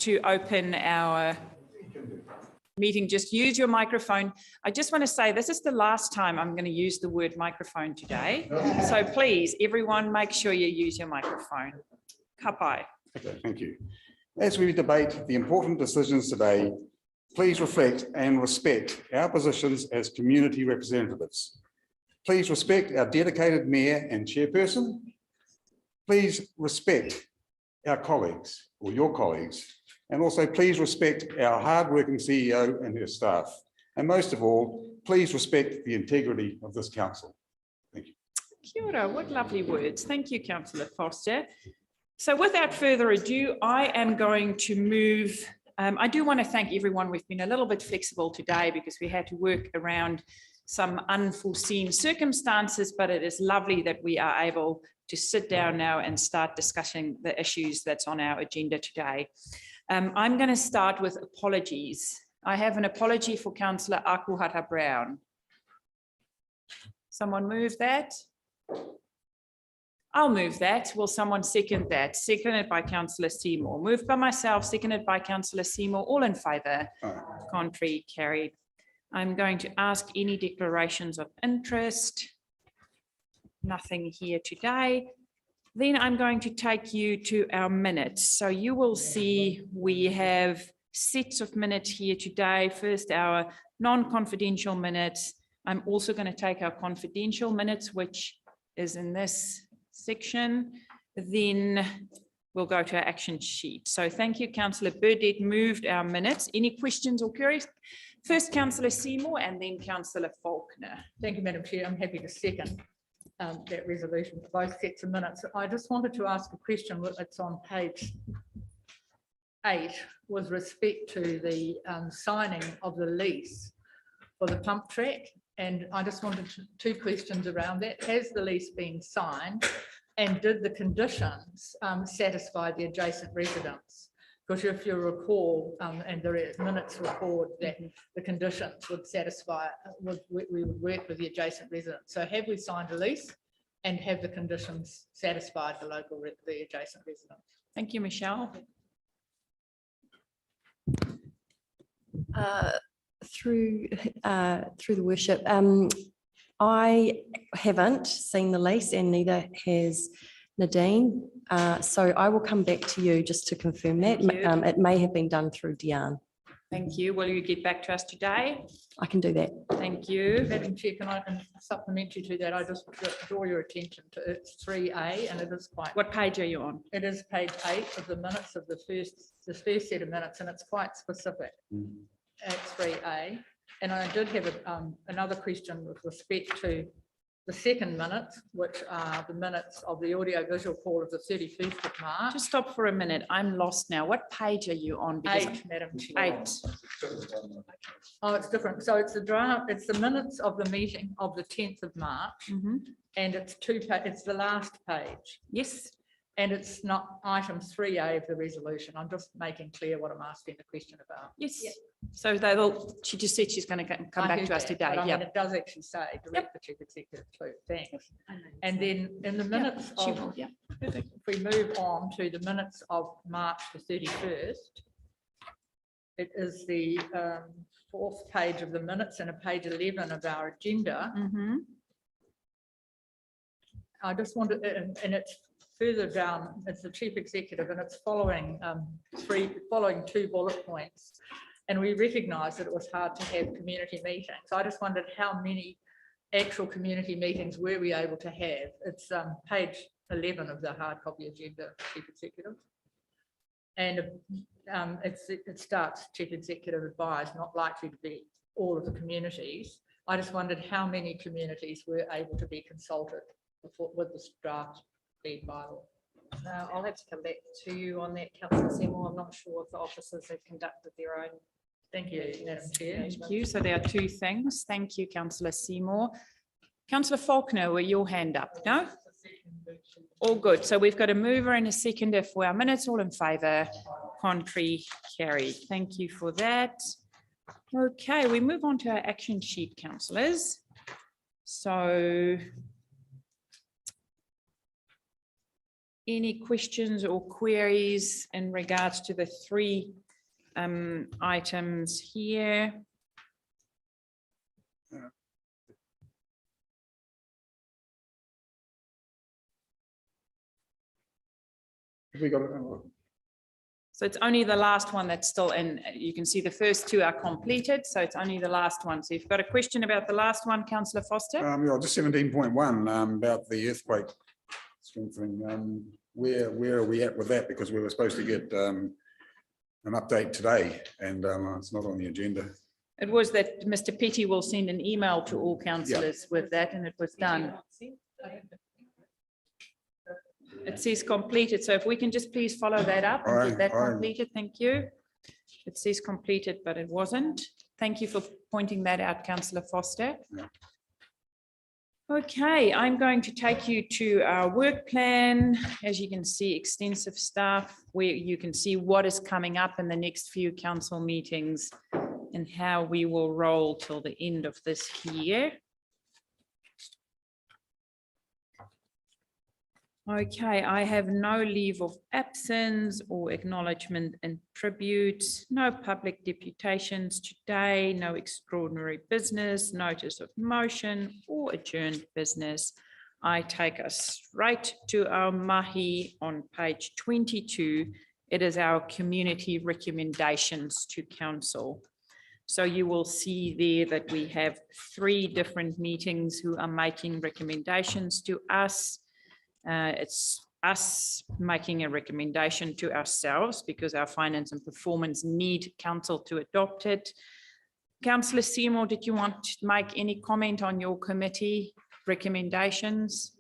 to open our meeting, just use your microphone. I just want to say this is the last time I'm going to use the word microphone today. So please, everyone, make sure you use your microphone. Kapai. Okay, thank you. As we debate the important decisions today, please reflect and respect our positions as community representatives. Please respect our dedicated mayor and chairperson. Please respect our colleagues or your colleagues, and also please respect our hardworking CEO and her staff. And most of all, please respect the integrity of this council. Thank you. Kia ora, what lovely words. Thank you, Councillor Foster. So without further ado, I am going to move. I do want to thank everyone. We've been a little bit flexible today because we had to work around some unforeseen circumstances, but it is lovely that we are able to sit down now and start discussing the issues that's on our agenda today. I'm going to start with apologies. I have an apology for Councillor Akuhata Brown. Someone move that? I'll move that. Will someone second that? Seconded by Councillor Seymour. Moved by myself, seconded by Councillor Seymour. All in favour? Contrary, carried. I'm going to ask any declarations of interest. Nothing here today. Then I'm going to take you to our minutes. So you will see we have sets of minutes here today. First, our non-confidential minutes. I'm also going to take our confidential minutes, which is in this section. Then we'll go to our action sheet. So thank you, Councillor Burdett moved our minutes. Any questions or queries? First, Councillor Seymour and then Councillor Faulkner. Thank you, Madam Chair. I'm happy to second that resolution for both sets of minutes. I just wanted to ask a question. It's on page 8 with respect to the signing of the lease for the pump track. And I just wanted two questions around that. Has the lease been signed and did the conditions satisfy the adjacent residents? Because if you recall, and the minutes record that the conditions would satisfy, we would work with the adjacent residents. So have we signed a lease and have the conditions satisfied the adjacent residents? Thank you, Michelle. Through the worship, I haven't seen the lease and neither has Nadine. So I will come back to you just to confirm that. It may have been done through Diane. Thank you. Will you get back to us today? I can do that. Thank you. Madam Chair, can I supplement you to that? I just draw your attention to it's 3A and it is quite. What page are you on? It is page 8 of the minutes of the first set of minutes, and it's quite specific at 3A. And I did have another question with respect to the second minutes, which are the minutes of the audio-visual call of the 31st of March. Just stop for a minute. I'm lost now. What page are you on? Because 8, Madam Chair. 8. Oh, it's different. So it's the draft. It's the minutes of the meeting of the 10th of March, and it's it's the last page. Yes. And it's not item 3A of the resolution. I'm just making clear what I'm asking the question about. Yes. Yep. So they will. She just said she's going to come back to us today. Yeah, it does actually say direct the chief executive too. Thanks. And then in the minutes of, if we move on to the minutes of March the 31st, it is the 4th page of the minutes and a page 11 of our agenda. I just wanted, and it's further down, it's the chief executive, and it's following following 2 bullet points. And we recognised that it was hard to have community meetings. I just wondered how many actual community meetings were we able to have. It's page 11 of the hard copy agenda, chief executive. And it starts chief executive advised, not likely to be all of the communities. I just wondered how many communities were able to be consulted with the draft lead bylaw. I'll have to come back to you on that, Councillor Seymour. I'm not sure if the officers have conducted their own. Thank you, Madam Chair. Thank you. So there are 2 things. Thank you, Councillor Seymour. Councillor Faulkner, were your hand up? No? All good. So we've got a mover and a seconder for our minutes. All in favour? Contrary, carried. Thank you for that. Okay, we move on to our action sheet, councillors. So Any questions or queries in regards to the three items here? Have we got it? So it's only the last one that's still in. You can see the first two are completed, so it's only the last one. So you've got a question about the last one, Councillor Foster? Yeah, just 17.1 about the earthquake strengthening. Where are we at with that? Because we were supposed to get an update today, and it's not on the agenda. It was that Mr. Petty will send an email to all councillors with that, and it was done. It says completed, so if we can just please follow that up and get that completed, thank you. It says completed, but it wasn't. Thank you for pointing that out, Councillor Foster. Yeah. Okay, I'm going to take you to our work plan. As you can see, extensive stuff where you can see what is coming up in the next few council meetings and how we will roll till the end of this year. Okay, I have no leave of absence or acknowledgement and tribute, no public deputations today, no extraordinary business, notice of motion or adjourned business. I take us straight to our mahi on page 22. It is our community recommendations to council. So you will see there that we have 3 different meetings who are making recommendations to us. It's us making a recommendation to ourselves because our finance and performance need council to adopt it. Councillor Seymour, did you want to make any comment on your committee recommendations?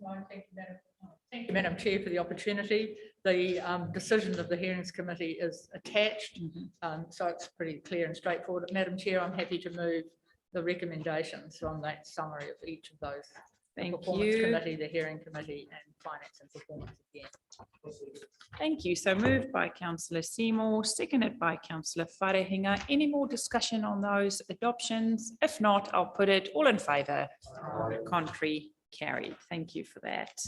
Thank you, Madam Chair, for the opportunity. The decision of the Hearings Committee is attached, so it's pretty clear and straightforward. Madam Chair, I'm happy to move the recommendations from that summary of each of those. Thank Performance you. Committee, the Hearing Committee, and Finance and Performance again. Thank you. So moved by Councillor Seymour, seconded by Councillor Wharehinga. Any more discussion on those adoptions? If not, I'll put it all in favour. Contrary, carried. Thank you for that.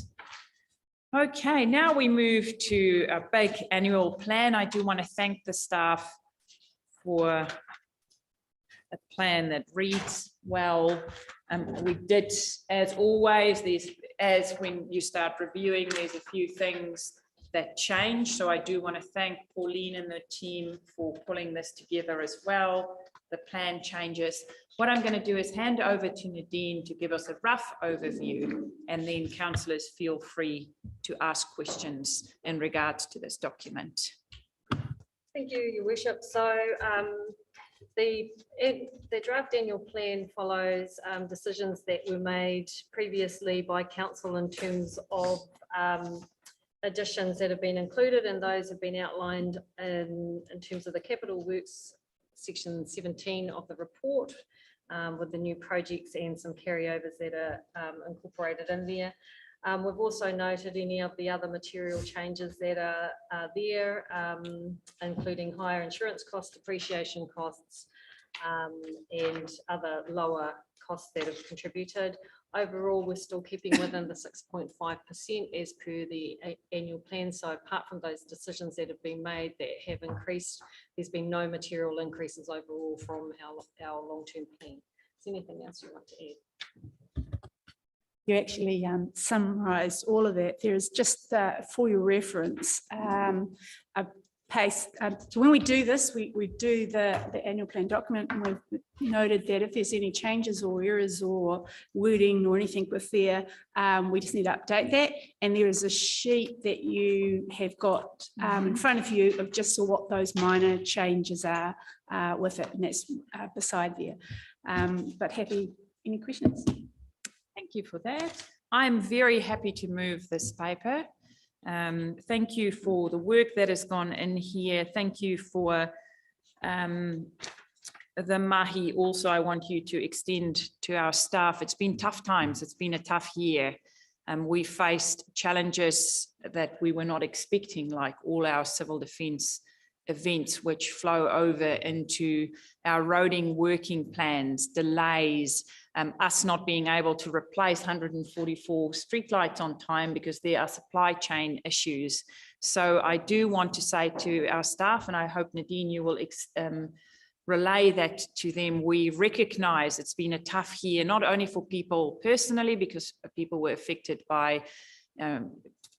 Okay, now we move to a big annual plan. I do want to thank the staff for a plan that reads well. We did, as always, as when you start reviewing, there's a few things that change. So I do want to thank Pauline and the team for pulling this together as well. The plan changes. What I'm going to do is hand over to Nadine to give us a rough overview, and then councillors feel free to ask questions in regards to this document. Thank you, Your Worship. So the draft annual plan follows decisions that were made previously by council in terms of additions that have been included, and those have been outlined in terms of the capital works section 17 of the report, with the new projects and some carryovers that are incorporated in there. We've also noted any of the other material changes that are there, including higher insurance costs, depreciation costs, and other lower costs that have contributed. Overall, we're still keeping within the 6.5% as per the annual plan. So apart from those decisions that have been made that have increased, there's been no material increases overall from our long-term plan. Is there anything else you want to add? You actually summarised all of that. There is just for your reference a pace. So when we do this, we do the annual plan document, and we've noted that if there's any changes or errors or wording or anything with there, we just need to update that. And there is a sheet that you have got in front of you of just what those minor changes are with it, and that's beside there. But happy, any questions? Thank you for that. I'm very happy to move this paper. Thank you for the work that has gone in here. Thank you for the mahi. Also, I want you to extend to our staff. It's been tough times. It's been a tough year. We faced challenges that we were not expecting, like all our civil defence events, which flow over into our roading working plans, delays, us not being able to replace 144 streetlights on time because there are supply chain issues. So I do want to say to our staff, and I hope Nadine, you will relay that to them. We recognize it's been a tough year, not only for people personally, because people were affected by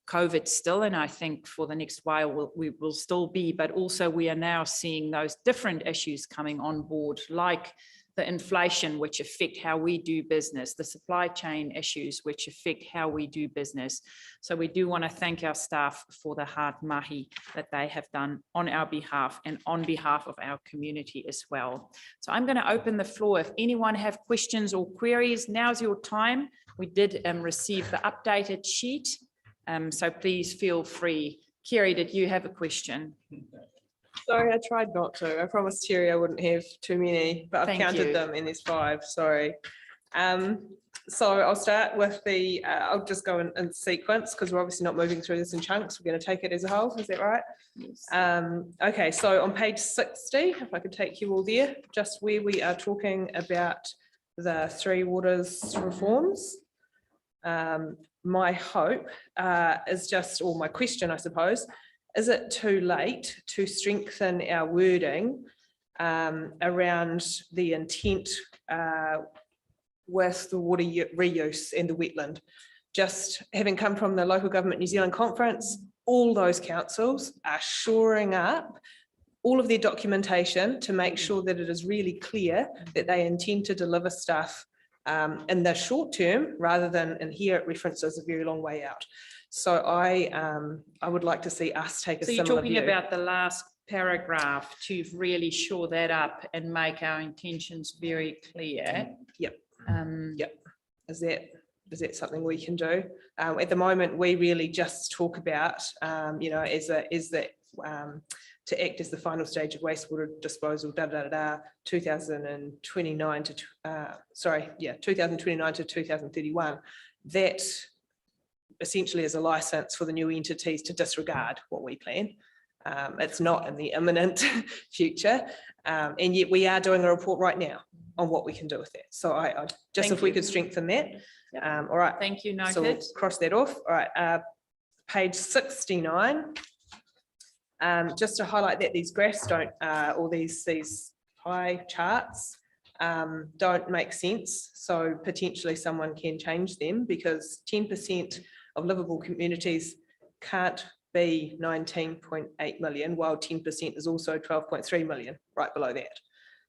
COVID still, and I think for the next while we will still be, but also we are now seeing those different issues coming on board, like the inflation, which affect how we do business, the supply chain issues, which affect how we do business. So we do want to thank our staff for the hard mahi that they have done on our behalf and on behalf of our community as well. So I'm going to open the floor. If anyone have questions or queries, now's your time. We did receive the updated sheet, so please feel free. Kerry, did you have a question? Sorry, I tried not to. I promised Terry I wouldn't have too many, but I've Thank counted you. them and there's 5, sorry. So I'll start with the, I'll just go in sequence because we're obviously not moving through this in chunks. We're going to take it as a whole, is that right? Yes. Okay, so on page 60, if I could take you all there, just where we are talking about the 3 waters reforms. My hope is just, or my question, I suppose, is it too late to strengthen our wording around the intent with the water reuse and the wetland? Just having come from the Local Government New Zealand conference, all those councils are shoring up all of their documentation to make sure that it is really clear that they intend to deliver stuff in the short term, rather than, and here it references a very long way out. So I would like to see us take a So you're similar talking view. about the last paragraph to really shore that up and make our intentions very clear. Yep. Yep. Is that something we can do? At the moment, we really just talk about, you know, to act as the final stage of wastewater disposal, 2029 to 2029 to 2031. That essentially is a license for the new entities to disregard what we plan. It's not in the imminent future, and yet we are doing a report right now on what we can do with that. So I just, Thank if we you. could strengthen that. Yep. All right. Thank you, So we'll noted. cross that off. All right, page 69. Just to highlight that these graphs don't, or these pie charts don't make sense. So potentially someone can change them, because 10% of livable communities can't be 19.8 million, while 10% is also 12.3 million, right below that.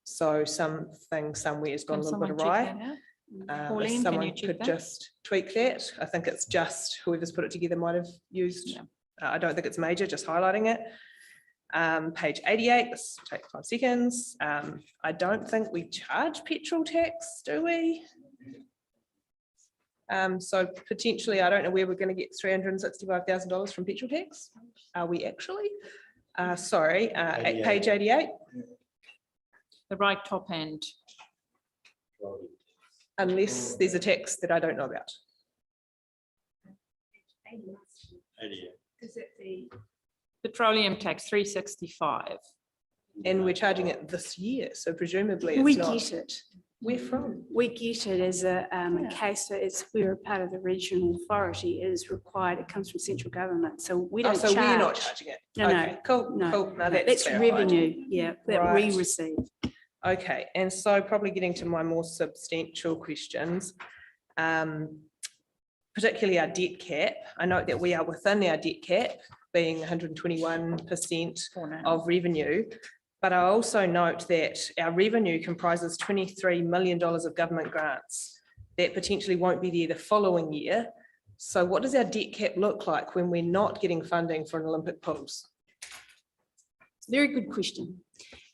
So something somewhere has gone a little bit awry. Pauline, If can you someone check could that? just tweak that. I think it's just whoever's put it together might have used, Yeah. I don't think it's major, just highlighting it. Page 88, let's take 5 seconds. I don't think we charge petrol tax, do we? So potentially, I don't know where we're going to get $365,000 from petrol tax. Are we actually? Sorry, page 88. The right top end. Unless there's a tax that I don't know about. Is it the? Petroleum tax, 365. And we're charging it this year, so presumably We it's not. get it. Where from? We get it as a case that it's, we're a part of the regional authority, it is required, it comes from central government, so we Oh, don't so we're not charge. charging it? No, no, Okay, cool, no, cool. Now That's that's clarified. revenue, yeah, that we Right. receive. Okay, and so probably getting to my more substantial questions. Particularly our debt cap. I note that we are within our debt cap, being 121% of revenue. But I also note that our revenue comprises $23 million of government grants that potentially won't be there the following year. So what does our debt cap look like when we're not getting funding for an Olympic pools? It's a very good question.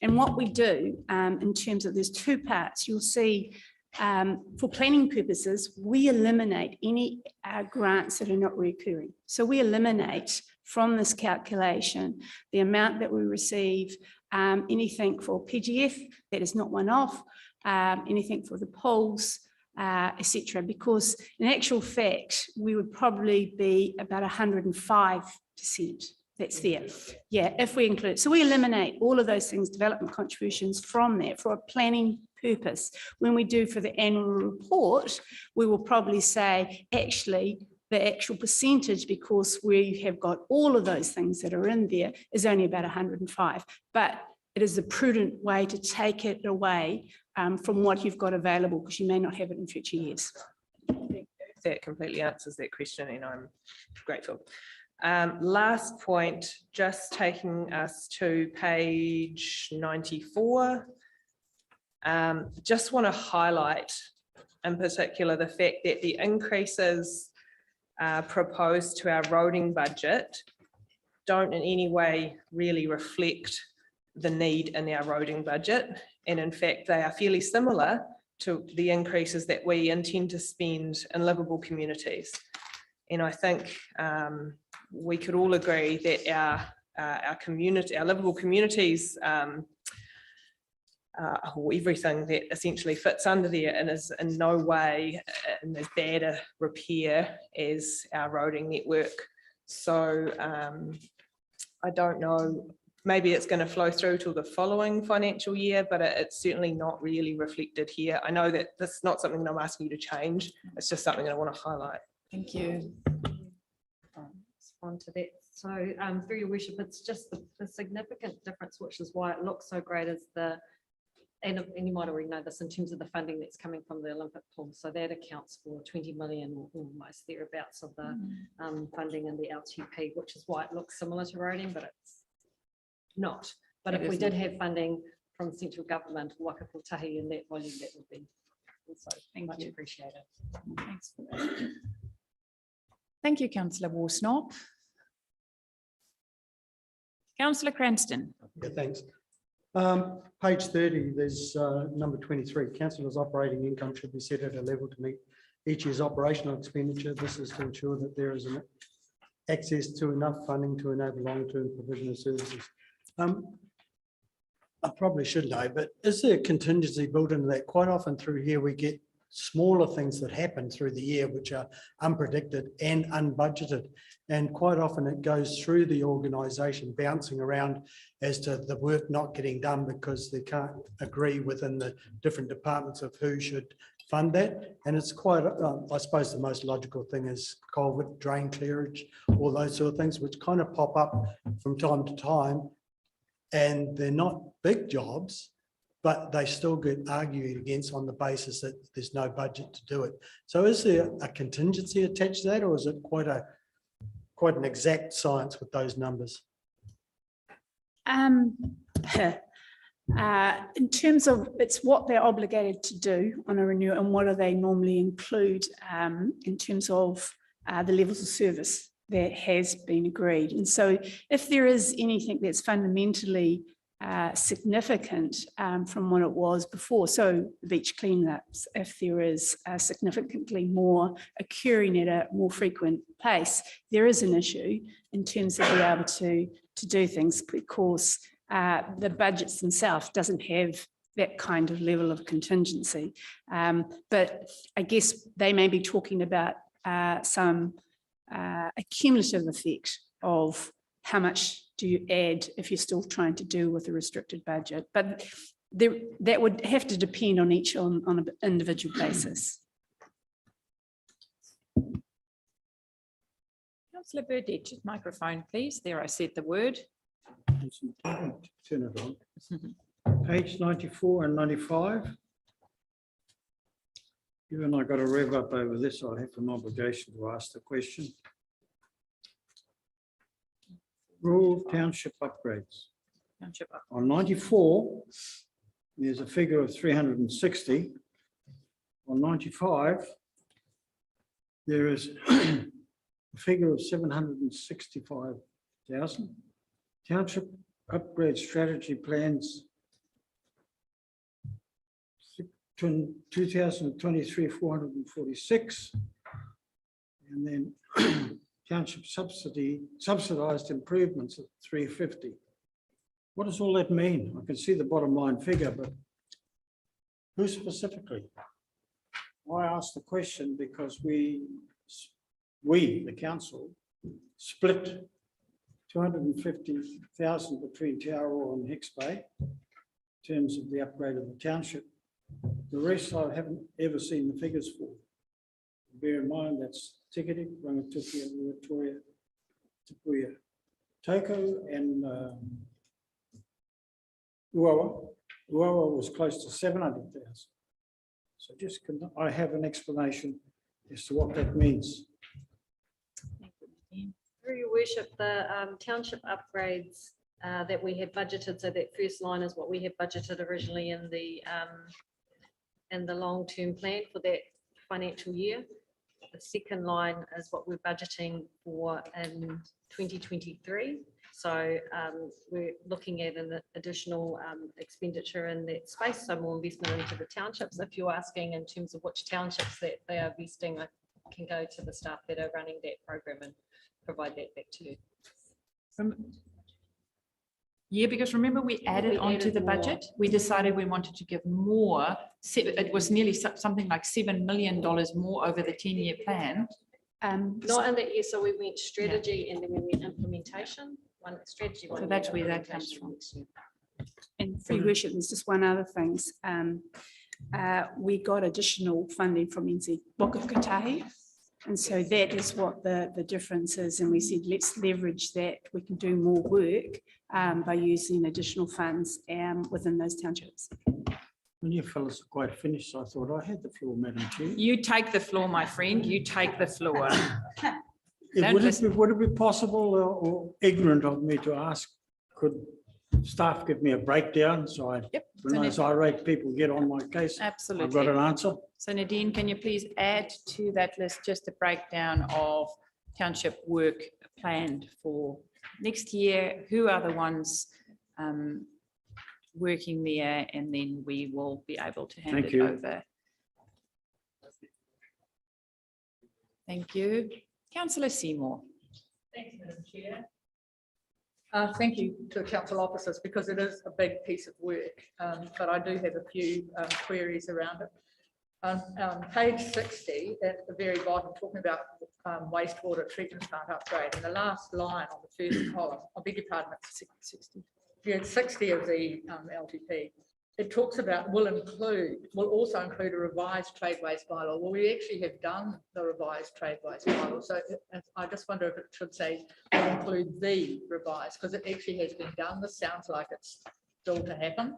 And what we do in terms of, there's 2 parts, you'll see for planning purposes, we eliminate any grants that are not recurring. So we eliminate from this calculation the amount that we receive, anything for PGF that is not one-off, anything for the pools, etc. Because in actual fact, we would probably be about 105% That's there. Yeah, if we include, so we eliminate all of those things, development contributions from there for a planning purpose. When we do for the annual report, we will probably say, actually, the actual percentage, because we have got all of those things that are in there, is only about 105. But it is a prudent way to take it away from what you've got available, because you may not have it in future years. That completely answers that question, and I'm grateful. Last point, just taking us to page 94. Just want to highlight in particular the fact that the increases proposed to our roading budget don't in any way really reflect the need in our roading budget. And in fact, they are fairly similar to the increases that we intend to spend in livable communities. And I think we could all agree that our community, our livable communities, everything that essentially fits under there and is in no way in as bad a repair as our roading network. So I don't know, maybe it's going to flow through to the following financial year, but it's certainly not really reflected here. I know that this is not something that I'm asking you to change. It's just something that I want to highlight. Thank you. Respond to that. So through your worship, it's just the significant difference, which is why it looks so great, is the, and you might already know this in terms of the funding that's coming from the Olympic pool. So that accounts for 20 million or almost thereabouts of the funding in the LTP, which is why it looks similar to roading, but it's not. But if we did have funding from central government, Waka Kotahi in that volume, that would be also much appreciated. Thanks for that. Thank you, Councillor Worsnop. Councillor Cranston. Yeah, thanks. Page 30, there's number 23. Councillors' operating income should be set at a level to meet each year's operational expenditure. This is to ensure that there is access to enough funding to enable long-term provision of services. I probably should know, but is there a contingency built into that? Quite often through here, we get smaller things that happen through the year, which are unpredicted and unbudgeted. And quite often it goes through the organisation, bouncing around as to the work not getting done because they can't agree within the different departments of who should fund that. And it's quite, I suppose the most logical thing is culvert, drain clearage, all those sort of things, which kind of pop up from time to time. And they're not big jobs, but they still get argued against on the basis that there's no budget to do it. So is there a contingency attached to that, or is it quite an exact science with those numbers? In terms of it's what they're obligated to do on a renewal and what do they normally include in terms of the levels of service that has been agreed. And so if there is anything that's fundamentally significant from what it was before, so beach cleanups, if there is significantly more occurring at a more frequent pace, there is an issue in terms of being able to do things, because the budgets themselves doesn't have that kind of level of contingency. But I guess they may be talking about some a cumulative effect of how much do you add if you're still trying to do with a restricted budget. But that would have to depend on each on an individual basis. Councillor Burdett, microphone, please. There, I said the word. Turn it on. Page 94 and 95. Given I got a rev up over this, I have an obligation to ask the question. Rural township upgrades. Township up. On 94, there's a figure of 360. On 95, there is a figure of 765,000. Township upgrade strategy plans 2023, 446. And then township subsidized improvements at 350. What does all that mean? I can see the bottom line figure, but who specifically? I asked the question because we, the council, split 250,000 between Te Aroha and Hicks Bay in terms of the upgrade of the township. The rest I haven't ever seen the figures for. Bear in mind that's Tikiti, Rangitukia, Ruatoria, Tupuia, Toko and Uawa. Uawa was close to 700,000. So just can I have an explanation as to what that means? Through your worship, the township upgrades that we had budgeted, so that first line is what we had budgeted originally in the long-term plan for that financial year. The second line is what we're budgeting for in 2023. So we're looking at an additional expenditure in that space, so more investment into the townships. If you're asking in terms of which townships that they are investing, I can go to the staff that are running that program and provide that back to you. Yeah, because remember we added We onto added the more. budget. We decided we wanted to give more. It was nearly something like $7 million more over the 10-year plan. Not in that year, so we went strategy and then we went implementation. One strategy. So that's where that comes from. And for your worship, there's just one other things. We got additional funding from NZ Waka Kotahi. And so that is what the difference is. And we said, let's leverage that. We can do more work by using additional funds within those townships. When you fellas are quite finished, I thought I had the floor, Madam Chair. You take the floor, my friend. You take the floor. Would it be possible or ignorant of me to ask, could staff give me a breakdown so when those irate people get on my case, I've got Absolutely. an answer? So Nadine, can you please add to that list just a breakdown of township work planned for next year? Who are the ones working there? And then we will be able to hand Thank it you. over. Thank you. Councillor Seymour. Thanks, Madam Chair. Thank you to the council officers because it is a big piece of work, but I do have a few queries around it. Page 60 at the very bottom, talking about wastewater treatment plant upgrade, and the last line on the first column, I beg your pardon, it's 60. Yeah, it's 60 of the LTP. It talks about will also include a revised tradeways bylaw. Well, we actually have done the revised tradeways bylaw, so I just wonder if it should say will include the revised, because it actually has been done. This sounds like it's still to happen.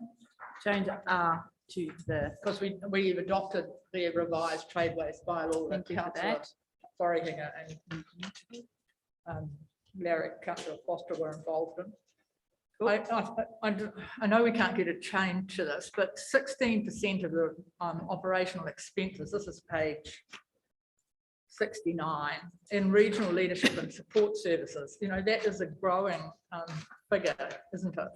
Change R to the. Because we've adopted the revised tradeways bylaw. Thank you for Councillor that. Forrihinger and Councillor Foster were involved in. I know we can't get a change to this, but 16% of the operational expenses, this is page 69, in regional leadership and support services, that is a growing figure, isn't it?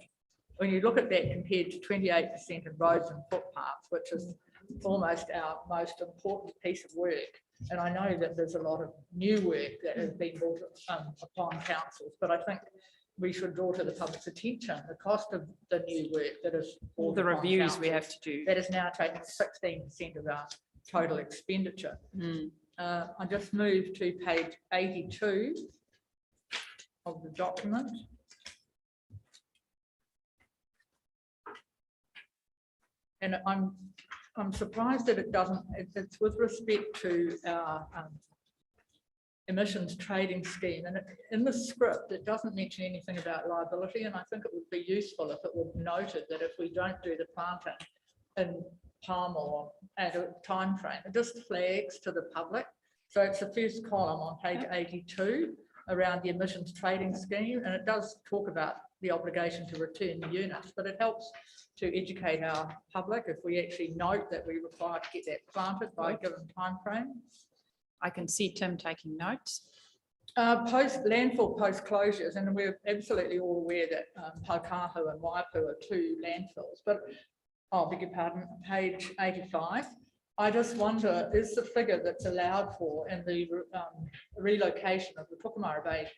When you look at that compared to 28% in roads and footpaths, which is almost our most important piece of work. And I know that there's a lot of new work that has been brought upon councils, but I think we should draw to the public's attention the cost of the new work that is All the reviews we have to do. that is now taking 16% of our total expenditure. I just moved to page 82 of the document. And I'm surprised that it doesn't, it's with respect to our emissions trading scheme, and in the script it doesn't mention anything about liability, and I think it would be useful if it were noted that if we don't do the planting in Palmer at a time frame, it just flags to the public. So it's the first column on page 82 around the emissions trading scheme, and it does talk about the obligation to return the units, but it helps to educate our public if we actually note that we require to get that planted by a given time frame. I can see Tim taking notes. Landfill post closures, and we're absolutely all aware that Paukahu and Waipu are two landfills, but I beg your pardon, page 85. I just wonder, is the figure that's allowed for in the relocation of the Pukamara Bay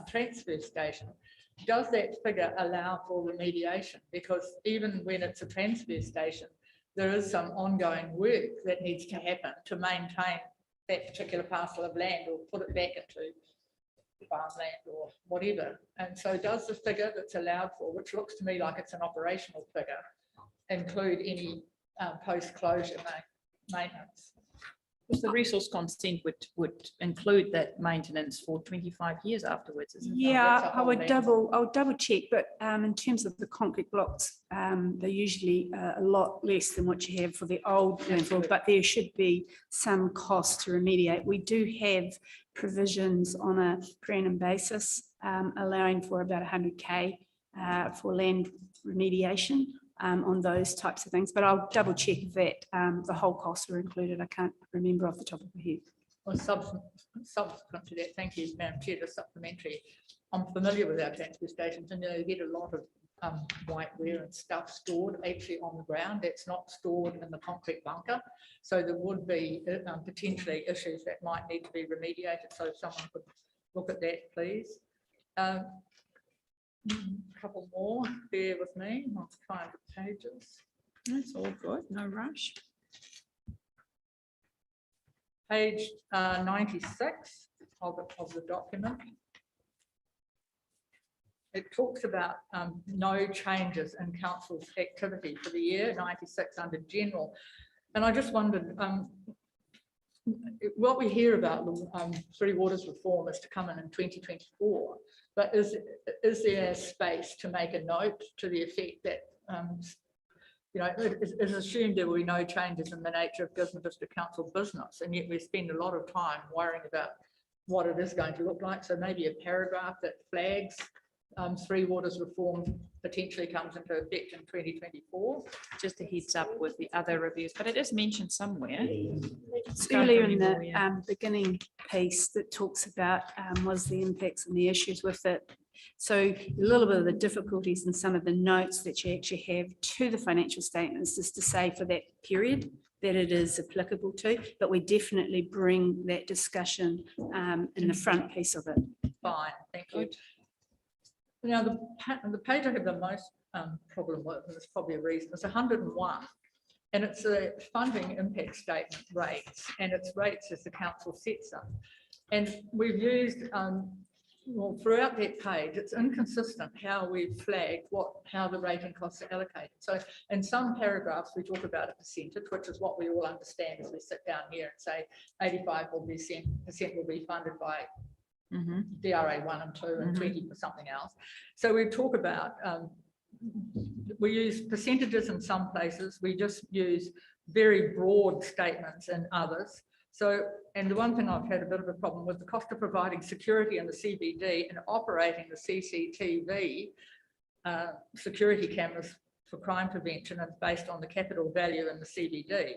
transfer station, does that figure allow for remediation? Because even when it's a transfer station, there is some ongoing work that needs to happen to maintain that particular parcel of land or put it back into farmland or whatever. And so does the figure that's allowed for, which looks to me like it's an operational figure, include any post-closure maintenance? Because the resource consent would include that maintenance for 25 years afterwards, isn't it? Yeah, that's a I would whole I'll double check, but in terms of the concrete blocks, they're usually a lot less than what you have for the old landfill, but there should be some cost to remediate. We do have provisions on a per annum basis, allowing for about 100K for land remediation on those types of things, but I'll double check that the whole costs were included. I can't remember off the top of my head. Well, subsequent to that, thank you, Madam Chair, the supplementary. I'm familiar with our transfer stations, and you get a lot of whiteware and stuff stored actually on the ground. It's not stored in the concrete bunker. So there would be potentially issues that might need to be remediated. So if someone could look at that, please. Couple more, bear with me, I'll find the pages. That's all good, no rush. Page 96 of the document. It talks about no changes in council's activity for the year 96 under general. And I just wondered, what we hear about Three Waters reform is to come in 2024. But is there space to make a note to the effect that, you know, it is assumed there will be no changes in the nature of Gisborne District Council business, and yet we spend a lot of time worrying about what it is going to look like. So maybe a paragraph that flags Three Waters reform potentially comes into effect in 2024. Just a heads up with the other reviews, but it is mentioned somewhere. It's earlier in the beginning piece that talks about was the impacts and the issues with it. So a little bit of the difficulties in some of the notes that you actually have to the financial statements is to say for that period that it is applicable to, but we definitely bring that discussion in the front piece of it. Fine, thank you. Now, the page I have the most problem with, and there's probably a reason, it's 101. And it's a funding impact statement rates, and it's rates as the council sets them. And we've used, well, throughout that page, it's inconsistent how we've flagged how the rating costs are allocated. So in some paragraphs, we talk about a percentage, which is what we all understand as we sit down here and say 85% will be funded by DRA 1 and 2 and 20 for something else. So we talk about, we use percentages in some places, we just use very broad statements in others. So, and the one thing I've had a bit of a problem with, the cost of providing security in the CBD and operating the CCTV security cameras for crime prevention is based on the capital value in the CBD.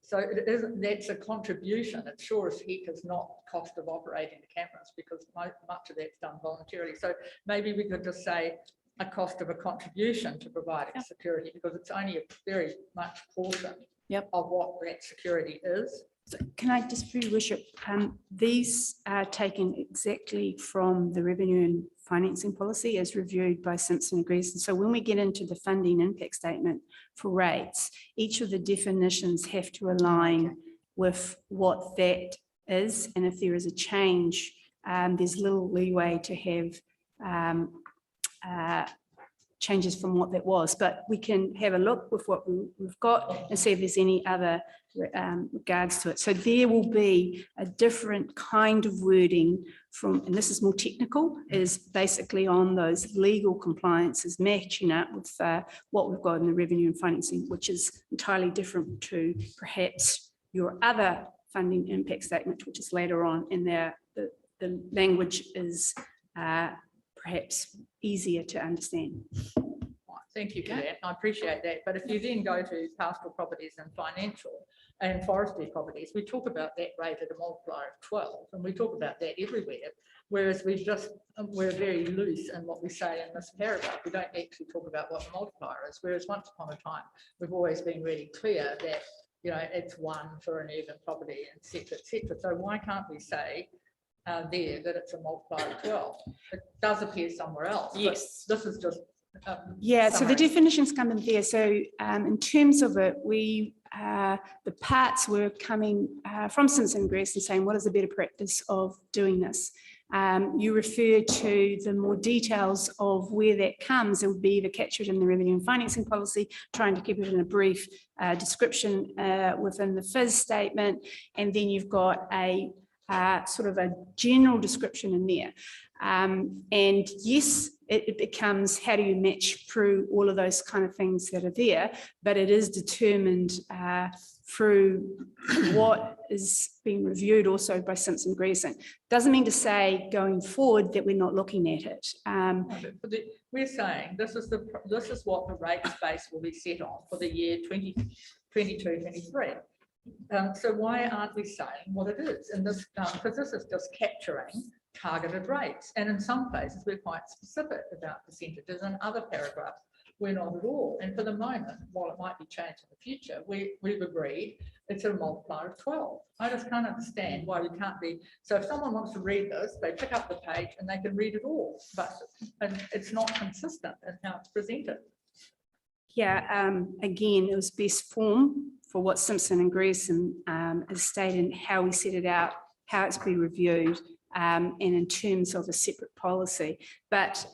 So it isn't, that's a contribution. It sure as heck is not cost of operating the cameras, because much of that's done voluntarily. So maybe we could just say a cost of a contribution to providing security, because it's only a very much portion of what that security is. So can I just, through your worship, these are taken exactly from the revenue and financing policy as reviewed by Simpson and Greason. So when we get into the funding impact statement for rates, each of the definitions have to align with what that is. And if there is a change, there's little leeway to have changes from what that was, but we can have a look with what we've got and see if there's any other regards to it. So there will be a different kind of wording from, and this is more technical, is basically on those legal compliances matching up with what we've got in the revenue and financing, which is entirely different to perhaps your other funding impact statement, which is later on in there. The language is perhaps easier to understand. Thank you for that. I appreciate that. But if you then go to pastoral properties and financial and forestry properties, we talk about that rate at a multiplier of 12, and we talk about that everywhere. Whereas we're very loose in what we say in this paragraph. We don't actually talk about what the multiplier is. Whereas once upon a time, we've always been really clear that, you know, it's 1 for an urban property, et cetera, et cetera. So why can't we say there that it's a multiplier of 12? It does appear somewhere else. Yes. This is just yeah, so the definitions come in there. So in terms of it, we the parts were coming from Simpson and Greason saying what is the better practice of doing this. You refer to the more details of where that comes. It would be either captured in the revenue and financing policy, trying to keep it in a brief description within the FIS statement. And then you've got a sort of a general description in there. And yes, it becomes how do you match through all of those kind of things that are there, but it is determined through what is being reviewed also by Simpson Greason. Doesn't mean to say going forward that we're not looking at it. We're saying this is what the rate space will be set on for the year 2022-23. So why aren't we saying what it is in this? Because this is just capturing targeted rates, and in some places we're quite specific about percentages, and other paragraphs we're not at all. And for the moment, while it might be changed in the future, we've agreed it's a multiplier of 12. I just can't understand why we can't be. So if someone wants to read this, they pick up the page and they can read it all, but it's not consistent in how it's presented. Yeah, again, it was best form for what Simpson and Greason has stated, how we set it out, how it's been reviewed, and in terms of a separate policy. But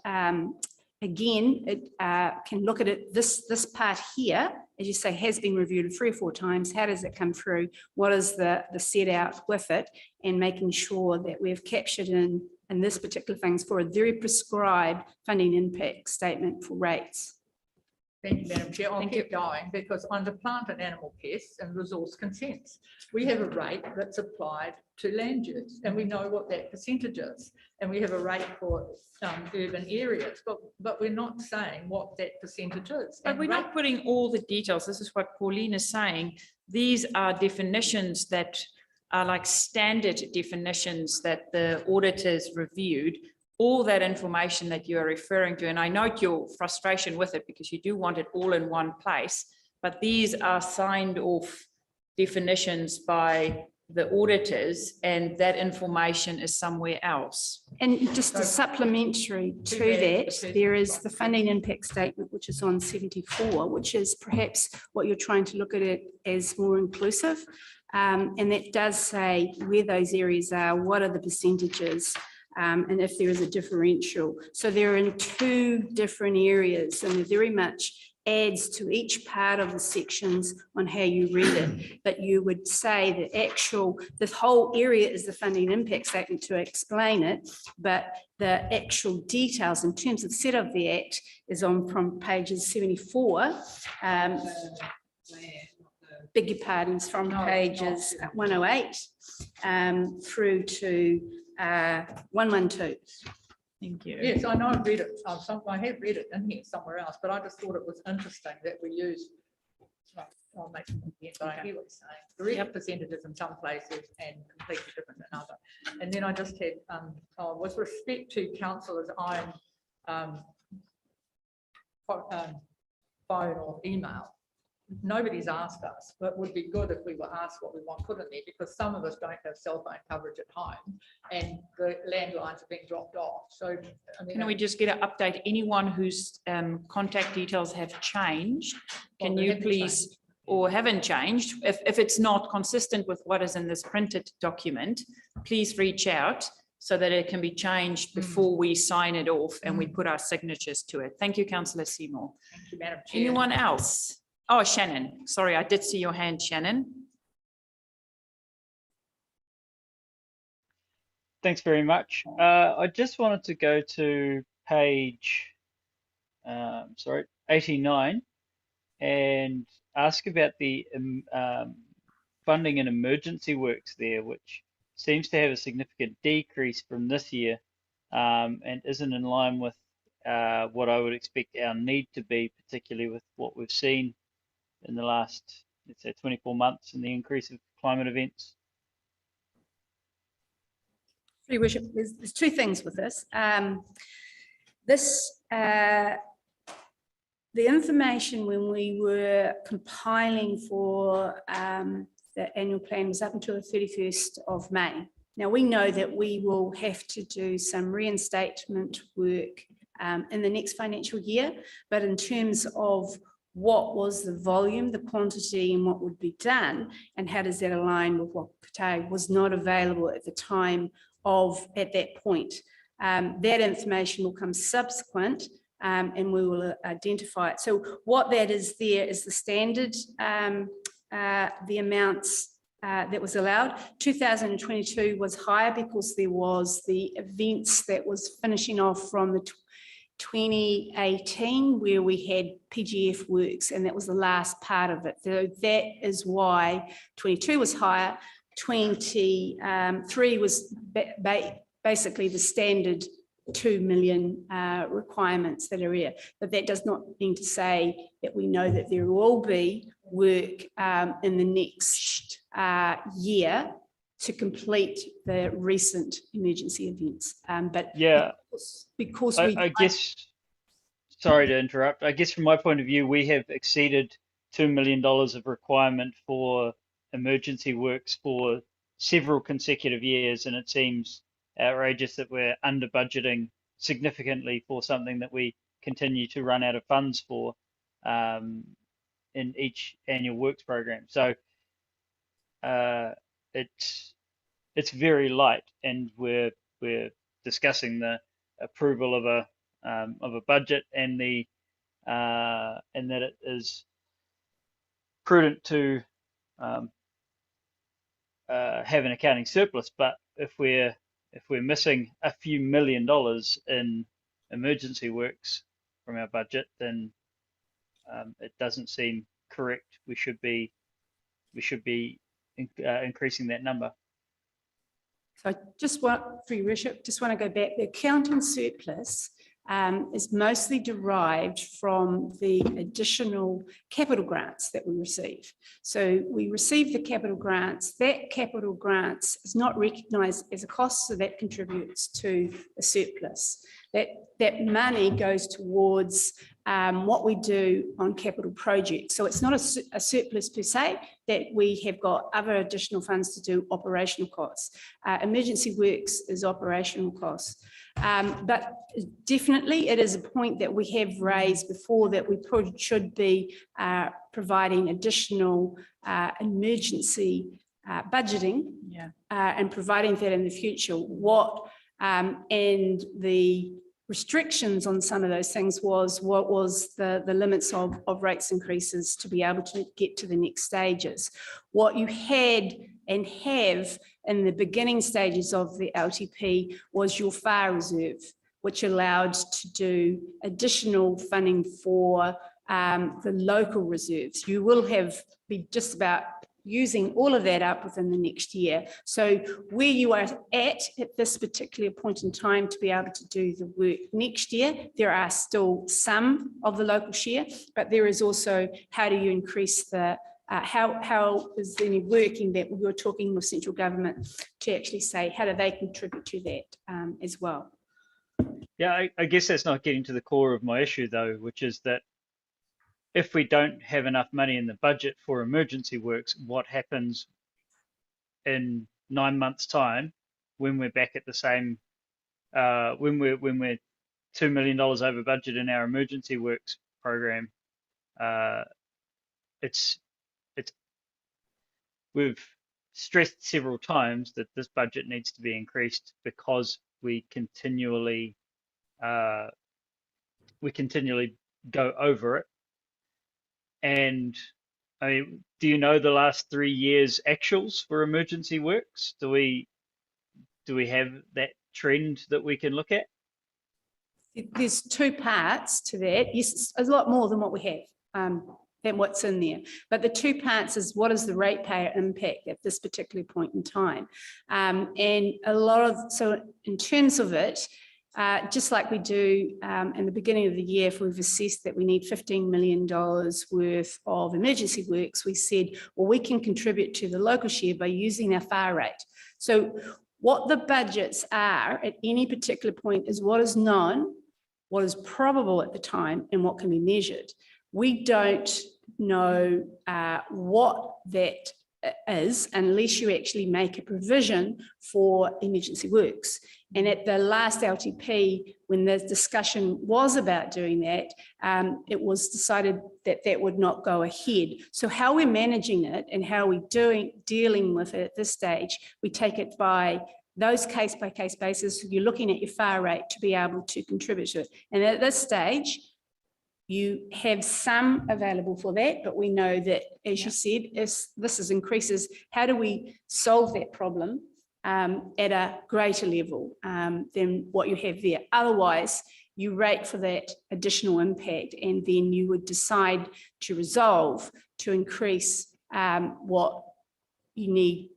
again, it can look at it, this part here, as you say, has been reviewed 3 or 4 times. How does it come through? What is the set out with it? And making sure that we've captured in this particular things for a very prescribed funding impact statement for rates. Thank you, Madam Chair. I'll keep going, because under plant and animal pests and resource consents, we have a rate that's applied to land use, and we know what that percentage is. And we have a rate for urban areas, but we're not saying what that percentage is. But we're not putting all the details. This is what Pauline is saying. These are definitions that are like standard definitions that the auditors reviewed. All that information that you are referring to, and I note your frustration with it because you do want it all in one place, but these are signed off definitions by the auditors, and that information is somewhere else. And just a supplementary to that, there is the funding impact statement, which is on 74, which is perhaps what you're trying to look at it as more inclusive. And that does say where those areas are, what are the percentages, and if there is a differential. So they're in 2 different areas, and it very much adds to each part of the sections on how you read it. But you would say that this whole area is the funding impact statement to explain it, but the actual details in terms of set of the act is on from pages 74. Beg your pardons, from pages 108 through to 112. Thank you. Yes, I know I've read it. I have read it in here somewhere else, but I just thought it was interesting that we use. I'll make some comment, but I hear what you're saying. The real percentages in some places and completely different in other. And then I just had, with respect to councillors' own phone or email, nobody's asked us, but it would be good if we were asked what we want put in there, because some of us don't have cell phone coverage at home and the landlines are being dropped off. So I mean, can we just get an update? Anyone whose contact details have changed, can you please, or haven't changed, if it's not consistent with what is in this printed document, please reach out so that it can be changed before we sign it off and we put our signatures to it. Thank you, Councillor Seymour. Thank you, Madam Chair. Anyone else? Oh, Shannon, sorry, I did see your hand, Shannon. Thanks very much. I just wanted to go to page 89 and ask about the funding and emergency works there, which seems to have a significant decrease from this year and isn't in line with what I would expect our need to be, particularly with what we've seen in the last, let's say, 24 months and the increase of climate events. Your Worship, there's 2 things with this. The information when we were compiling for the annual plan was up until the 31st of May. Now we know that we will have to do some reinstatement work in the next financial year, but in terms of what was the volume, the quantity, and what would be done, and how does that align with what Katai was not available at the time at that point. That information will come subsequent, and we will identify it. So what that is there is the standard, the amounts that was allowed. 2022 was higher because there was the events that was finishing off from the 2018 where we had PGF works, and that was the last part of it. So that is why 22 was higher. 23 was basically the standard 2 million requirements that are here, but that does not mean to say that we know that there will be work in the next year to complete the recent emergency events. But Yeah, because I guess, sorry to interrupt. I guess from my point of view, we have exceeded $2 million of requirement for emergency works for several consecutive years, and it seems outrageous that we're under budgeting significantly for something that we continue to run out of funds for in each annual works program. So it's very light, and we're discussing the approval of a budget and that it is prudent to have an accounting surplus. But if we're missing a few $1 million in emergency works from our budget, then it doesn't seem correct. We should be increasing that number. So I just want, for your worship, just want to go back. The accounting surplus is mostly derived from the additional capital grants that we receive. So we receive the capital grants. That capital grants is not recognised as a cost, so that contributes to a surplus. That money goes towards what we do on capital projects. So it's not a surplus per se, that we have got other additional funds to do operational costs. Emergency works is operational costs. But definitely it is a point that we have raised before, that we should be providing additional emergency budgeting, and providing that in the future. And the restrictions on some of those things was what was the limits of rates increases to be able to get to the next stages. What you had and have in the beginning stages of the LTP was your fire reserve, which allowed to do additional funding for the local reserves. You will be just about using all of that up within the next year. So where you are at this particular point in time to be able to do the work next year, there are still some of the local share, but there is also how do you increase the how is any working that you're talking with central government to actually say how do they contribute to that as well. Yeah, I guess that's not getting to the core of my issue though, which is that if we don't have enough money in the budget for emergency works, what happens in 9 months' time when we're back at the same, when we're $2 million over budget in our emergency works program? We've stressed several times that this budget needs to be increased because we continually go over it. And I mean, do you know the last 3 years actuals for emergency works? Do we have that trend that we can look at? There's two parts to that. Yes, it's a lot more than what we have, than what's in there. But the two parts is what is the ratepayer impact at this particular point in time. And so in terms of it, just like we do in the beginning of the year, if we've assessed that we need $15 million worth of emergency works, we said, well, we can contribute to the local share by using our fire rate. So what the budgets are at any particular point is what is known, what is probable at the time, and what can be measured. We don't know what that is unless you actually make a provision for emergency works. And at the last LTP, when the discussion was about doing that, it was decided that that would not go ahead. So how we're managing it and how we're dealing with it at this stage, we take it by those case by case basis, you're looking at your fire rate to be able to contribute to it. And at this stage, you have some available for that, but we know that, as you said, if this is increases, how do we solve that problem at a greater level than what you have there? Otherwise, you rate for that additional impact, and then you would decide to resolve to increase what you need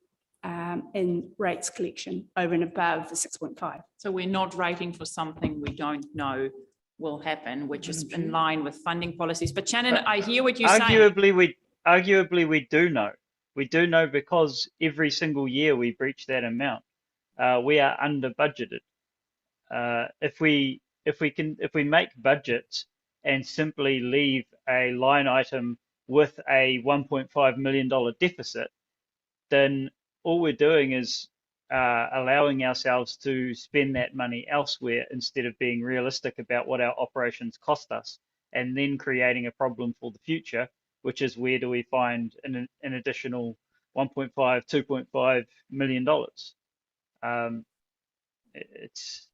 in rates collection over and above the 6.5. So we're not rating for something we don't know will happen, which is in line with funding policies. But Shannon, I hear what you're saying. Arguably, we do know. We do know because every single year we breach that amount. We are under budgeted. If we make budgets and simply leave a line item with a $1.5 million deficit, then all we're doing is allowing ourselves to spend that money elsewhere instead of being realistic about what our operations cost us, and then creating a problem for the future, which is where do we find an additional 1.5, $2.5 million. It's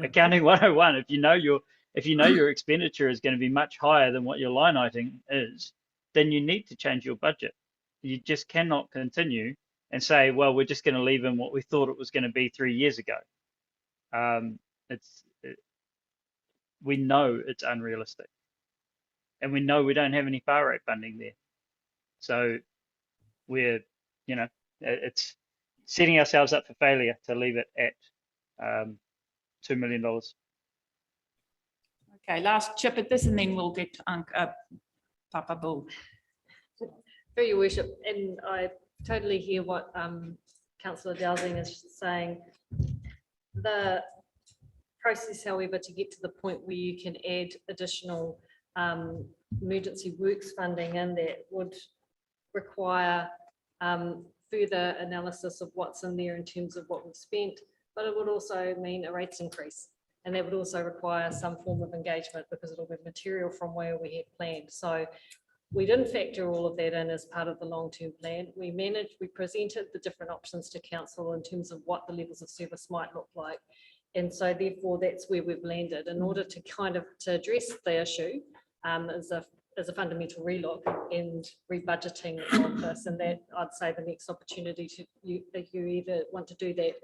accounting 101. If you know your expenditure is going to be much higher than what your line item is, then you need to change your budget. You just cannot continue and say, well, we're just going to leave in what we thought it was going to be 3 years ago. We know it's unrealistic, and we know we don't have any far rate funding there. So it's setting ourselves up for failure to leave it at $2 million. Okay, last chip at this, and then we'll get to Papa Bull. Through your worship, and I totally hear what Councillor Dowsing is saying. The process, however, to get to the point where you can add additional emergency works funding in, that would require further analysis of what's in there in terms of what we've spent, but it would also mean a rates increase. And that would also require some form of engagement, because it'll be material from where we had planned. So we didn't factor all of that in as part of the long-term plan. We presented the different options to council in terms of what the levels of service might look like. And so therefore that's where we've landed in order to to address the issue as a fundamental relook and rebudgeting of this. And that, I'd say, the next opportunity if you either want to do that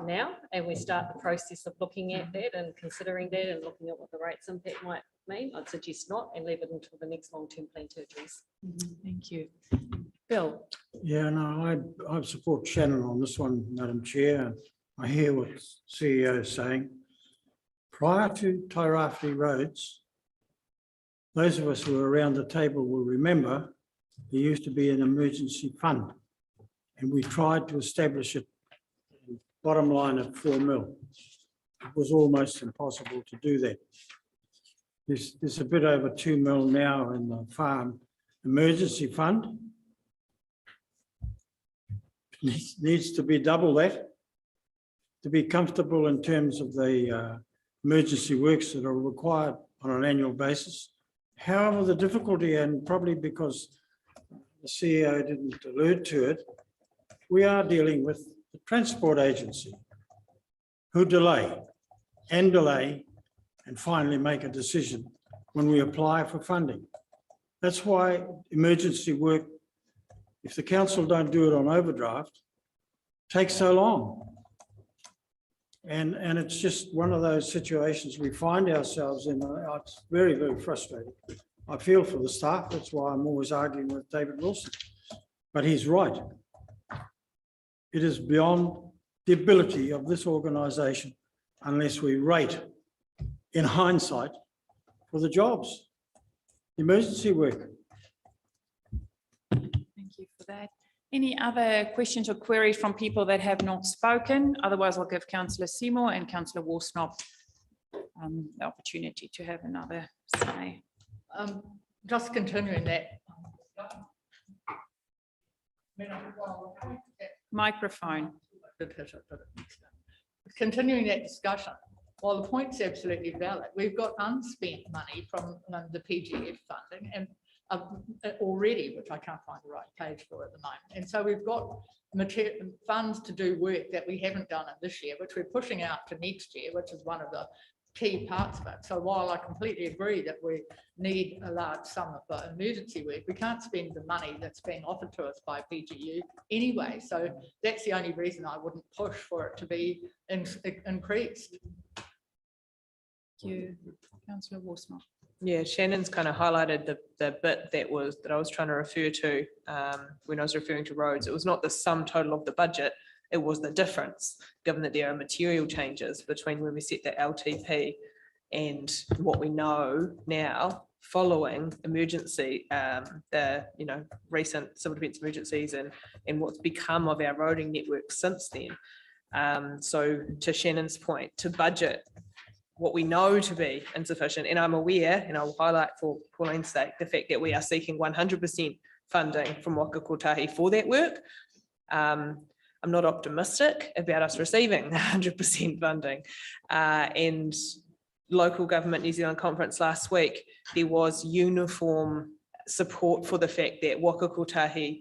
now, and we start the process of looking at that and considering that and looking at what the rates impact might mean. I'd suggest not, and leave it until the next long-term plan to address. Thank you. Bill. Yeah, no, I support Shannon on this one, Madam Chair. I hear what the CEO is saying. Prior to Tairāwhiti roads, those of us who were around the table will remember there used to be an emergency fund, and we tried to establish it, bottom line at 4 mil. It was almost impossible to do that. There's a bit over 2 mil now in the farm emergency fund. Needs to be double that to be comfortable in terms of the emergency works that are required on an annual basis. However, the difficulty, and probably because the CEO didn't allude to it, we are dealing with the Transport Agency, who delay and finally make a decision when we apply for funding. That's why emergency work, if the council don't do it on overdraft, takes so long. And it's just one of those situations we find ourselves in. It's very, very frustrating. I feel for the staff. That's why I'm always arguing with David Wilson. But he's right. It is beyond the ability of this organisation unless we rate in hindsight for the jobs, emergency work. Thank you for that. Any other questions or queries from people that have not spoken? Otherwise, I'll give Councillor Seymour and Councillor Worsnop the opportunity to have another say. Just continuing that. Microphone. Continuing that discussion, while the point's absolutely valid, we've got unspent money from the PGF funding, and already, which I can't find the right page for at the moment. And so we've got funds to do work that we haven't done in this year, which we're pushing out to next year, which is one of the key parts of it. So while I completely agree that we need a large sum of emergency work, we can't spend the money that's being offered to us by PGU anyway. So that's the only reason I wouldn't push for it to be increased. Thank you, Councillor Worsma. Yeah, Shannon's kind of highlighted the bit that I was trying to refer to when I was referring to roads. It was not the sum total of the budget, it was the difference, given that there are material changes between when we set the LTP and what we know now following emergency, the recent civil defence emergencies and what's become of our roading network since then. So to Shannon's point, to budget what we know to be insufficient, and I'm aware, and I'll highlight for Pauline's sake, the fact that we are seeking 100% funding from Waka Kotahi for that work. I'm not optimistic about us receiving 100% funding. And local government New Zealand conference last week, there was uniform support for the fact that Waka Kotahi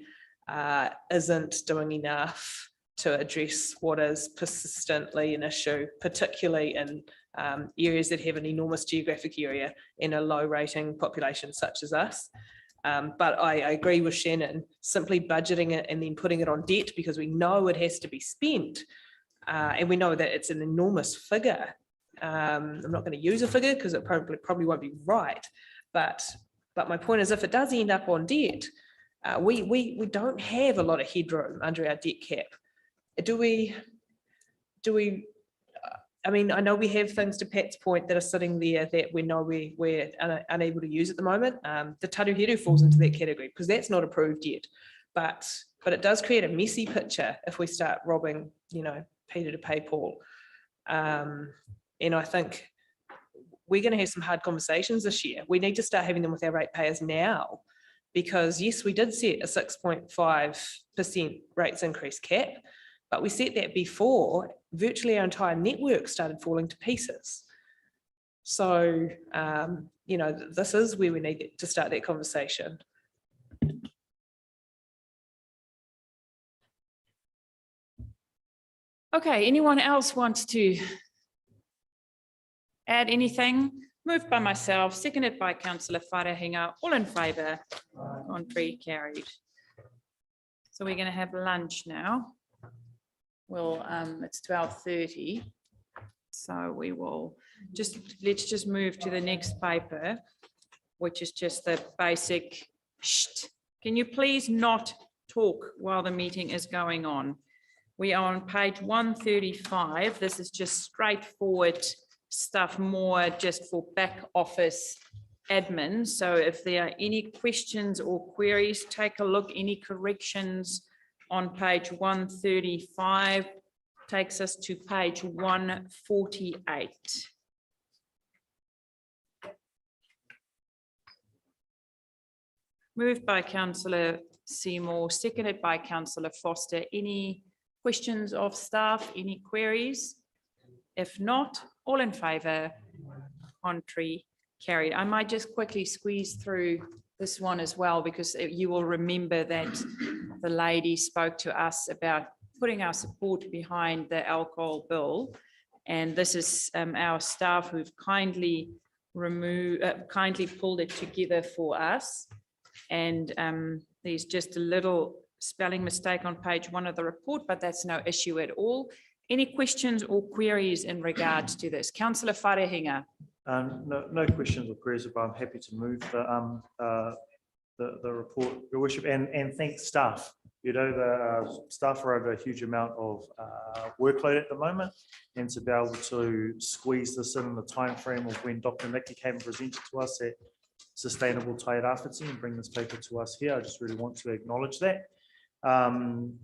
isn't doing enough to address what is persistently an issue, particularly in areas that have an enormous geographic area and a low rating population such as us. But I agree with Shannon, simply budgeting it and then putting it on debt because we know it has to be spent. And we know that it's an enormous figure. I'm not going to use a figure because it probably won't be right. But my point is, if it does end up on debt, we don't have a lot of headroom under our debt cap. Do we, I mean, I know we have things, to Pat's point, that are sitting there that we know we're unable to use at the moment. The Taruhiru falls into that category because that's not approved yet. But it does create a messy picture if we start robbing, Peter to pay Paul. And I think we're going to have some hard conversations this year. We need to start having them with our ratepayers now, because yes, we did set a 6.5% rates increase cap, but we set that before virtually our entire network started falling to pieces. So, this is where we need to start that conversation. Okay, anyone else wants to add anything? Moved by myself, seconded by Councillor Wharehinga, all in favour, contrary, carried. So we're going to have lunch now. Well, it's 12:30, so we will let's just move to the next paper, which is just the basic. Can you please not talk while the meeting is going on? We are on page 135. This is just straightforward stuff, more just for back office admin. So if there are any questions or queries, take a look. Any corrections on page 135 takes us to page 148. Moved by Councillor Seymour, seconded by Councillor Foster. Any questions of staff? Any queries? If not, all in favour, contrary, carried. I might just quickly squeeze through this one as well, because you will remember that the lady spoke to us about putting our support behind the alcohol bill. And this is our staff who've kindly pulled it together for us. And there's just a little spelling mistake on page 1 of the report, but that's no issue at all. Any questions or queries in regards to this? Councillor Wharehinga. No questions or queries, but I'm happy to move the report, Your Worship, and thank staff. The staff are over a huge amount of workload at the moment, and to be able to squeeze this in the time frame of when Dr. Nikki came and presented to us at Sustainable Tairāwhiti and bring this paper to us here, I just really want to acknowledge that. And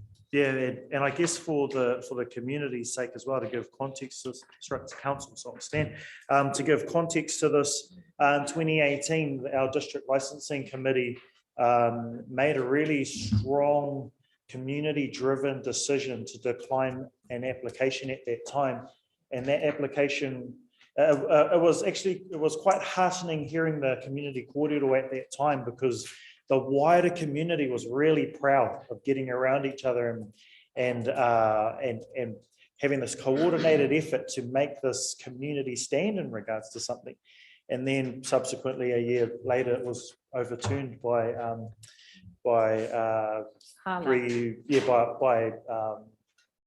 I guess for the community's sake as well, to give context to this, council, so I understand, to give context to this, in 2018, our district licensing committee made a really strong community-driven decision to decline an application at that time, and that application It was quite heartening hearing the community cordial at that time, because the wider community was really proud of getting around each other and having this coordinated effort to make this community stand in regards to something. And then subsequently, a year later, it was overturned by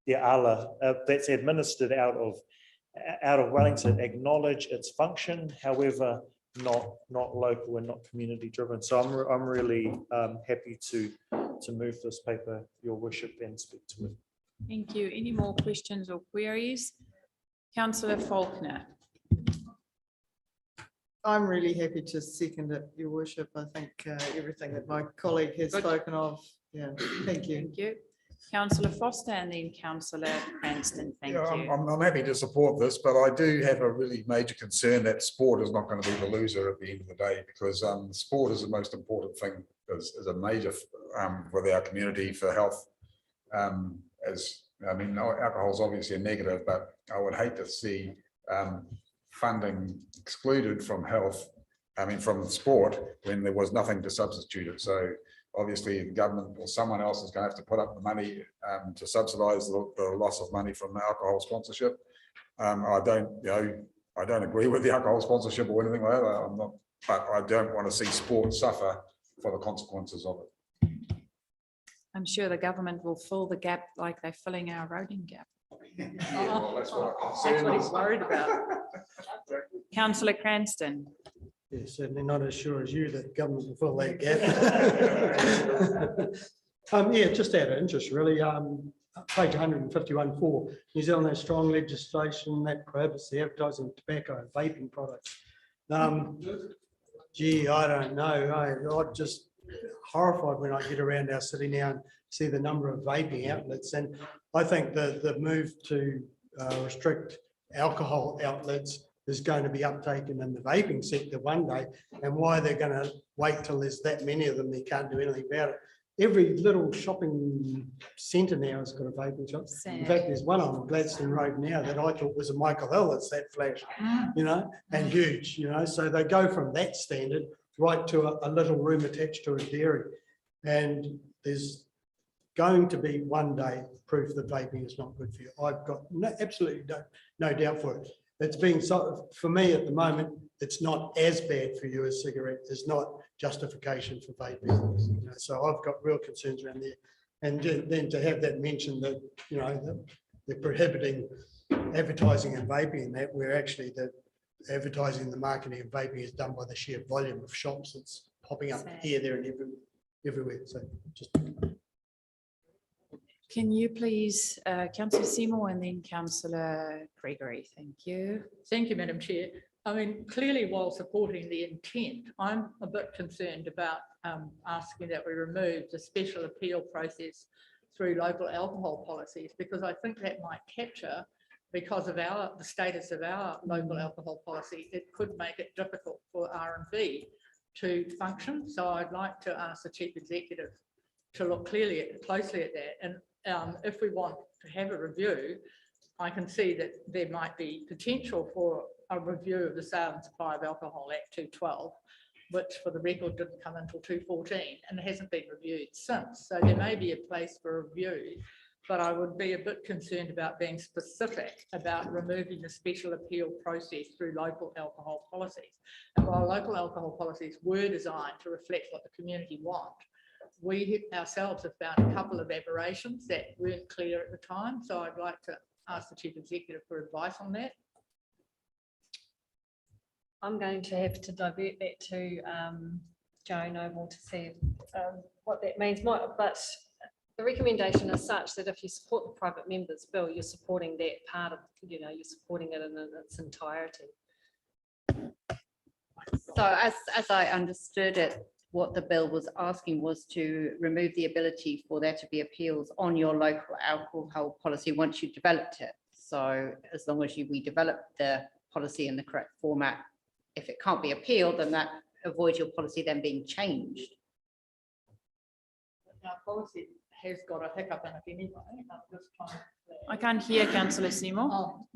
ALA, that's administered out of Wellington, acknowledge its function, however, not local and not community driven. So I'm really happy to move this paper, Your Worship, and speak to it. Thank you. Any more questions or queries? Councillor Faulkner. I'm really happy to second it, Your Worship. I think everything that my colleague has Good. spoken of. Yeah, thank you. Thank you. Councillor Foster and then Councillor Cranston. Thank Yeah, you. I'm happy to support this, but I do have a really major concern that sport is not going to be the loser at the end of the day, because sport is the most important thing, is a major with our community for health. Alcohol is obviously a negative, but I would hate to see funding excluded from health, from sport, when there was nothing to substitute it. So obviously the government or someone else is going to have to put up the money to subsidise the loss of money from alcohol sponsorship. I don't agree with the alcohol sponsorship or anything like that. But I don't want to see sport suffer for the consequences of it. I'm sure the government will fill the gap like they're filling our roading gap. That's what That's what he's worried about. Councillor Cranston. Yeah, certainly not as sure as you that government will fill that gap. Yeah, just out of interest, really. Page 151.4, New Zealand has strong legislation that prohibits the advertising of tobacco and vaping products. Gee, I don't know. I'm just horrified when I get around our city now and see the number of vaping outlets. And I think the move to restrict alcohol outlets is going to be uptaken in the vaping sector one day, and why they're going to wait till there's that many of them, they can't do anything about it. Every little shopping centre now has got a vaping shop. In fact, there's one on Gladstone Road now that I thought was a Michael Hill. It's that flash, and huge, So they go from that standard right to a little room attached to a dairy. And there's going to be one day proof that vaping is not good for you. I've got absolutely no doubt for it. It's being for me at the moment, it's not as bad for you as cigarette. There's not justification for vaping. So I've got real concerns around there. And then to have that mention that, they're prohibiting advertising and vaping, and that where actually the advertising, the marketing of vaping is done by the sheer volume of shops that's popping up here, there, and everywhere. So just. Can you please, Councillor Seymour and then Councillor Gregory, thank you. Thank you, Madam Chair. I mean, clearly, while supporting the intent, I'm a bit concerned about asking that we remove the special appeal process through local alcohol policies, because I think that might capture, because of the status of our local alcohol policy, it could make it difficult for R&B to function. So I'd like to ask the Chief Executive to look closely at that. And if we want to have a review, I can see that there might be potential for a review of the Sale and Supply of Alcohol Act 212, which for the record didn't come until 2014 and hasn't been reviewed since. So there may be a place for a review, but I would be a bit concerned about being specific about removing the special appeal process through local alcohol policies. And while local alcohol policies were designed to reflect what the community want, we ourselves have found a couple of aberrations that weren't clear at the time. So I'd like to ask the Chief Executive for advice on that. I'm going to have to divert that to Joe Noble to see what that means. But the recommendation is such that if you support the private members bill, you're supporting that part of, you're supporting it in its entirety. So as I understood it, what the bill was asking was to remove the ability for there to be appeals on your local alcohol policy once you developed it. So as long as we develop the policy in the correct format, if it can't be appealed, then that avoids your policy then being changed. Our policy has got a hiccup in it anyway. I'm just trying to- I can't hear councillor Seymour.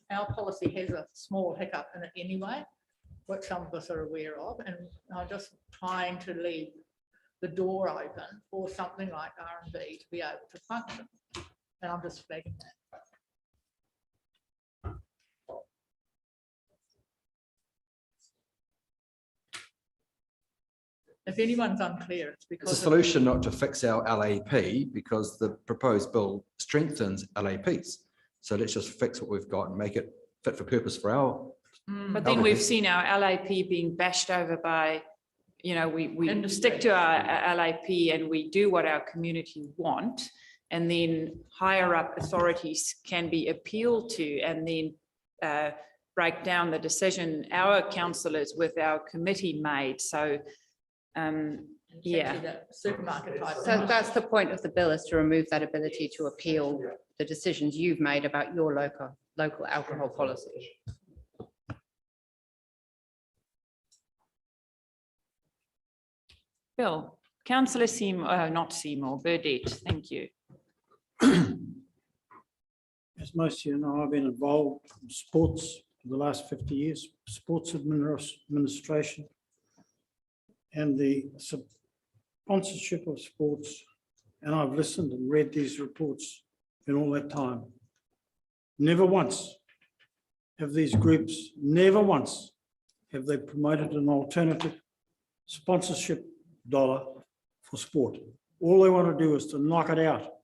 Our policy has a small hiccup in it anyway, which some of us are aware of, and I'm just trying to leave the door open for something like R&B to be able to function. And I'm just flagging that. If anyone's unclear, it's It's a because. of- solution not to fix our LAP because the proposed bill strengthens LAPs. So let's just fix what we've got and make it fit for purpose for our. But then we've seen our LAP being bashed over by, you know, we stick to our LAP and we do what our community want. And then higher up authorities can be appealed to and then break down the decision our councillors with our committee made. So, yeah. the supermarket type. So that's the point of the bill, is to remove that ability to appeal the decisions you've made about your local alcohol policy. Bill, councillor Seymour, not Seymour, Burdett, thank you. As most of you know, I've been involved in sports for the last 50 years, sports administration, and the sponsorship of sports. And I've listened and read these reports in all that time. Never once have these groups, never once have they promoted an alternative sponsorship dollar for sport. All they want to do is to knock it out.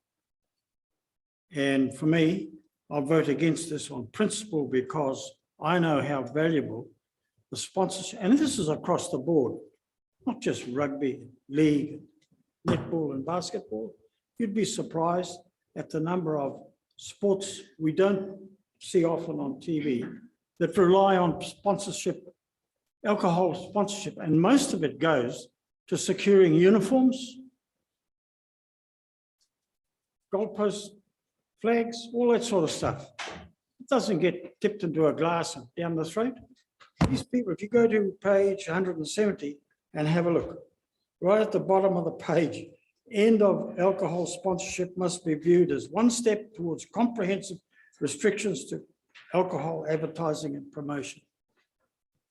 And for me, I'll vote against this on principle because I know how valuable the sponsorship, and this is across the board, not just rugby, league, netball and basketball. You'd be surprised at the number of sports we don't see often on TV that rely on sponsorship, alcohol sponsorship, and most of it goes to securing uniforms, goalposts, flags, all that sort of stuff. It doesn't get tipped into a glass and down the throat. These people, if you go to page 170 and have a look, right at the bottom of the page, end of alcohol sponsorship must be viewed as one step towards comprehensive restrictions to alcohol advertising and promotion.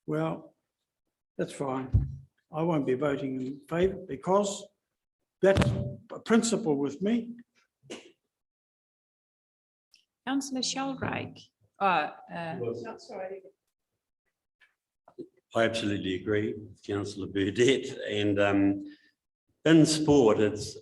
Well, that's fine. I won't be voting in favour because that's a principle with me. Councillor Sheldrake. Sorry. I absolutely agree with Councillor Burdett, and in sport, it's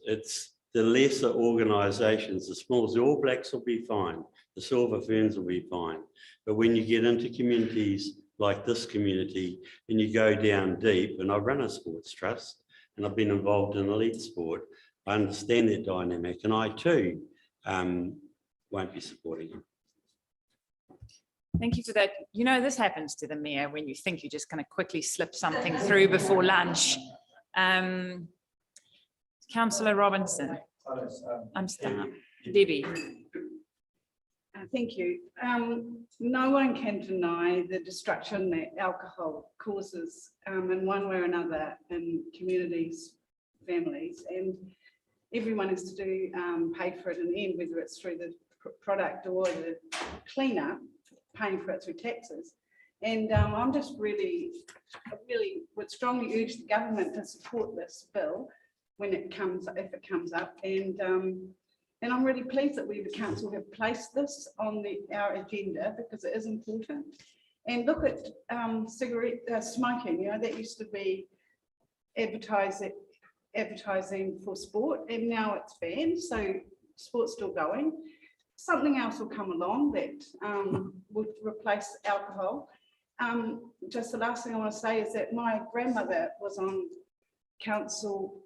the lesser organisations, the small, the All Blacks will be fine, the Silver Ferns will be fine, but when you get into communities like this community and you go down deep, and I run a sports trust and I've been involved in elite sport, I understand that dynamic, and I too won't be supporting it. Thank you for that. You know, this happens to the mayor when you think you're just going to quickly slip something through before lunch. Councillor Robinson. I'm stuck. Debbie. Thank you. No one can deny the destruction that alcohol causes in one way or another in communities, families, and everyone has to do pay for it in the end, whether it's through the product or the cleanup, paying for it through taxes. And I'm just really would strongly urge the government to support this bill when it comes, if it comes up. And I'm really pleased that we, the council, have placed this on our agenda because it is important. And look at cigarette smoking. You know, that used to be advertising for sport, and now it's banned. So sport's still going. Something else will come along that will replace alcohol. Just the last thing I want to say is that my grandmother was on council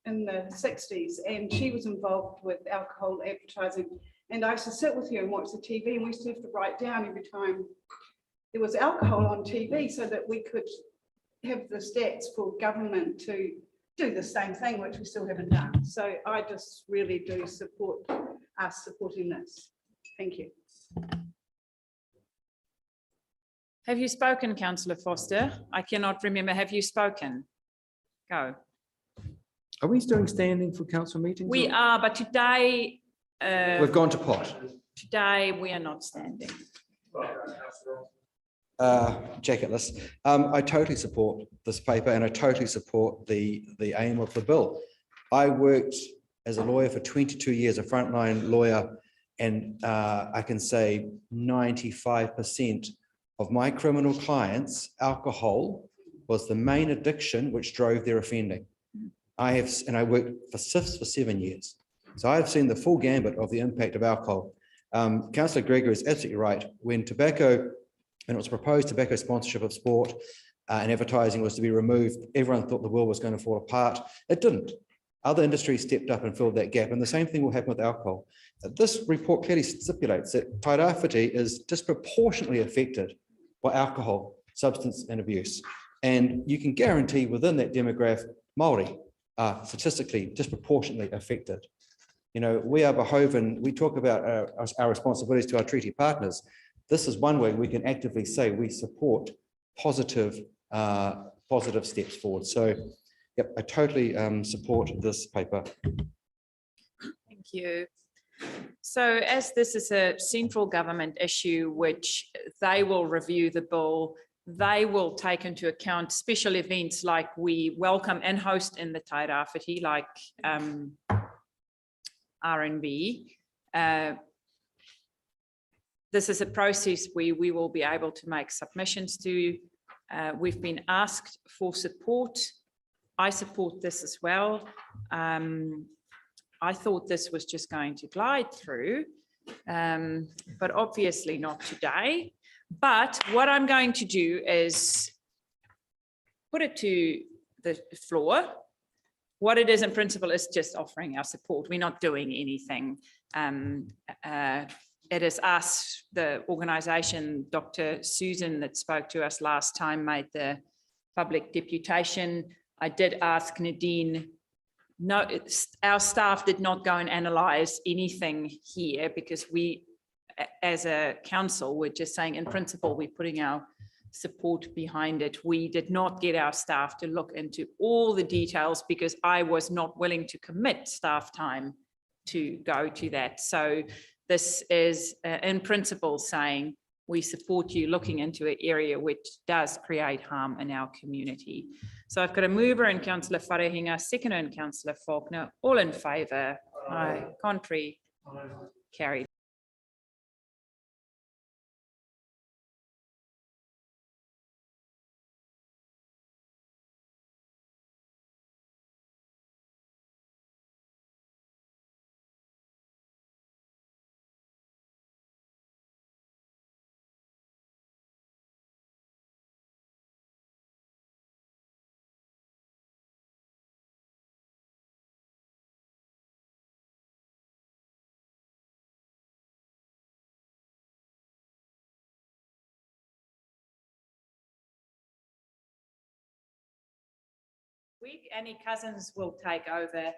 in the 60s, and she was involved with alcohol advertising. And I used to sit with her and watch the TV, and we used to have to write down every time there was alcohol on TV so that we could have the stats for government to do the same thing, which we still haven't done. So I just really do support us supporting this. Thank you. Have you spoken, Councillor Foster? I cannot remember. Have you spoken? Go. Are we doing standing for council meetings? We or- are, but today, We've gone to pot. today we are not standing. Jacketless. I totally support this paper and I totally support the aim of the bill. I worked as a lawyer for 22 years, a frontline lawyer, and I can say 95% of my criminal clients, alcohol was the main addiction which drove their offending. I worked for SIFs for 7 years. So I have seen the full gambit of the impact of alcohol. Councillor Gregor is absolutely right. When tobacco, and it was proposed tobacco sponsorship of sport and advertising was to be removed, everyone thought the world was going to fall apart. It didn't. Other industries stepped up and filled that gap. And the same thing will happen with alcohol. This report clearly stipulates that Tairāwhiti is disproportionately affected by alcohol, substance and abuse. And you can guarantee within that demographic, Māori are statistically disproportionately affected. You know, we are beholden, we talk about our responsibilities to our treaty partners. This is one way we can actively say we support positive steps forward. So, yep, I totally support this paper. Thank you. So as this is a central government issue, which they will review the bill, they will take into account special events like we welcome and host in the Tairāwhiti, like R&B. This is a process we will be able to make submissions to. We've been asked for support. I support this as well. I thought this was just going to glide through, but obviously not today. But what I'm going to do is put it to the floor. What it is in principle is just offering our support. We're not doing anything. It is us, the organisation, Dr. Susan that spoke to us last time, made the public deputation. I did ask Nadine, no, our staff did not go and analyse anything here because we, as a council, we're just saying in principle, we're putting our support behind it. We did not get our staff to look into all the details because I was not willing to commit staff time to go to that. So this is in principle saying we support you looking into an area which does create harm in our community. So I've got a mover in Councillor Wharehinga, seconder in Councillor Faulkner, all in favour. Aye. Contrary, carried. Week, Annie Cousins will take over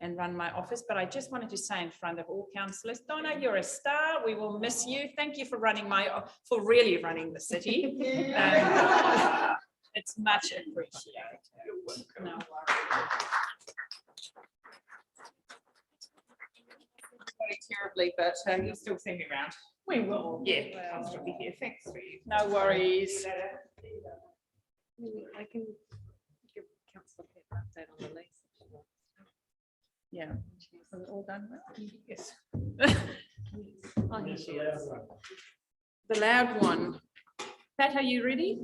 and run my office, but I just wanted to say in front of all councillors, Donna, you're a star. We will miss you. Thank you for for really running the city. It's much appreciated. No worries. Sorry terribly, but you'll still see me around. We will. Yeah, I'll still be here. Thanks for you. No worries. I can give Councillor an update on the lease. Yeah. Is it all done? Yes. Oh, here she is. The loud one. Pat, are you ready?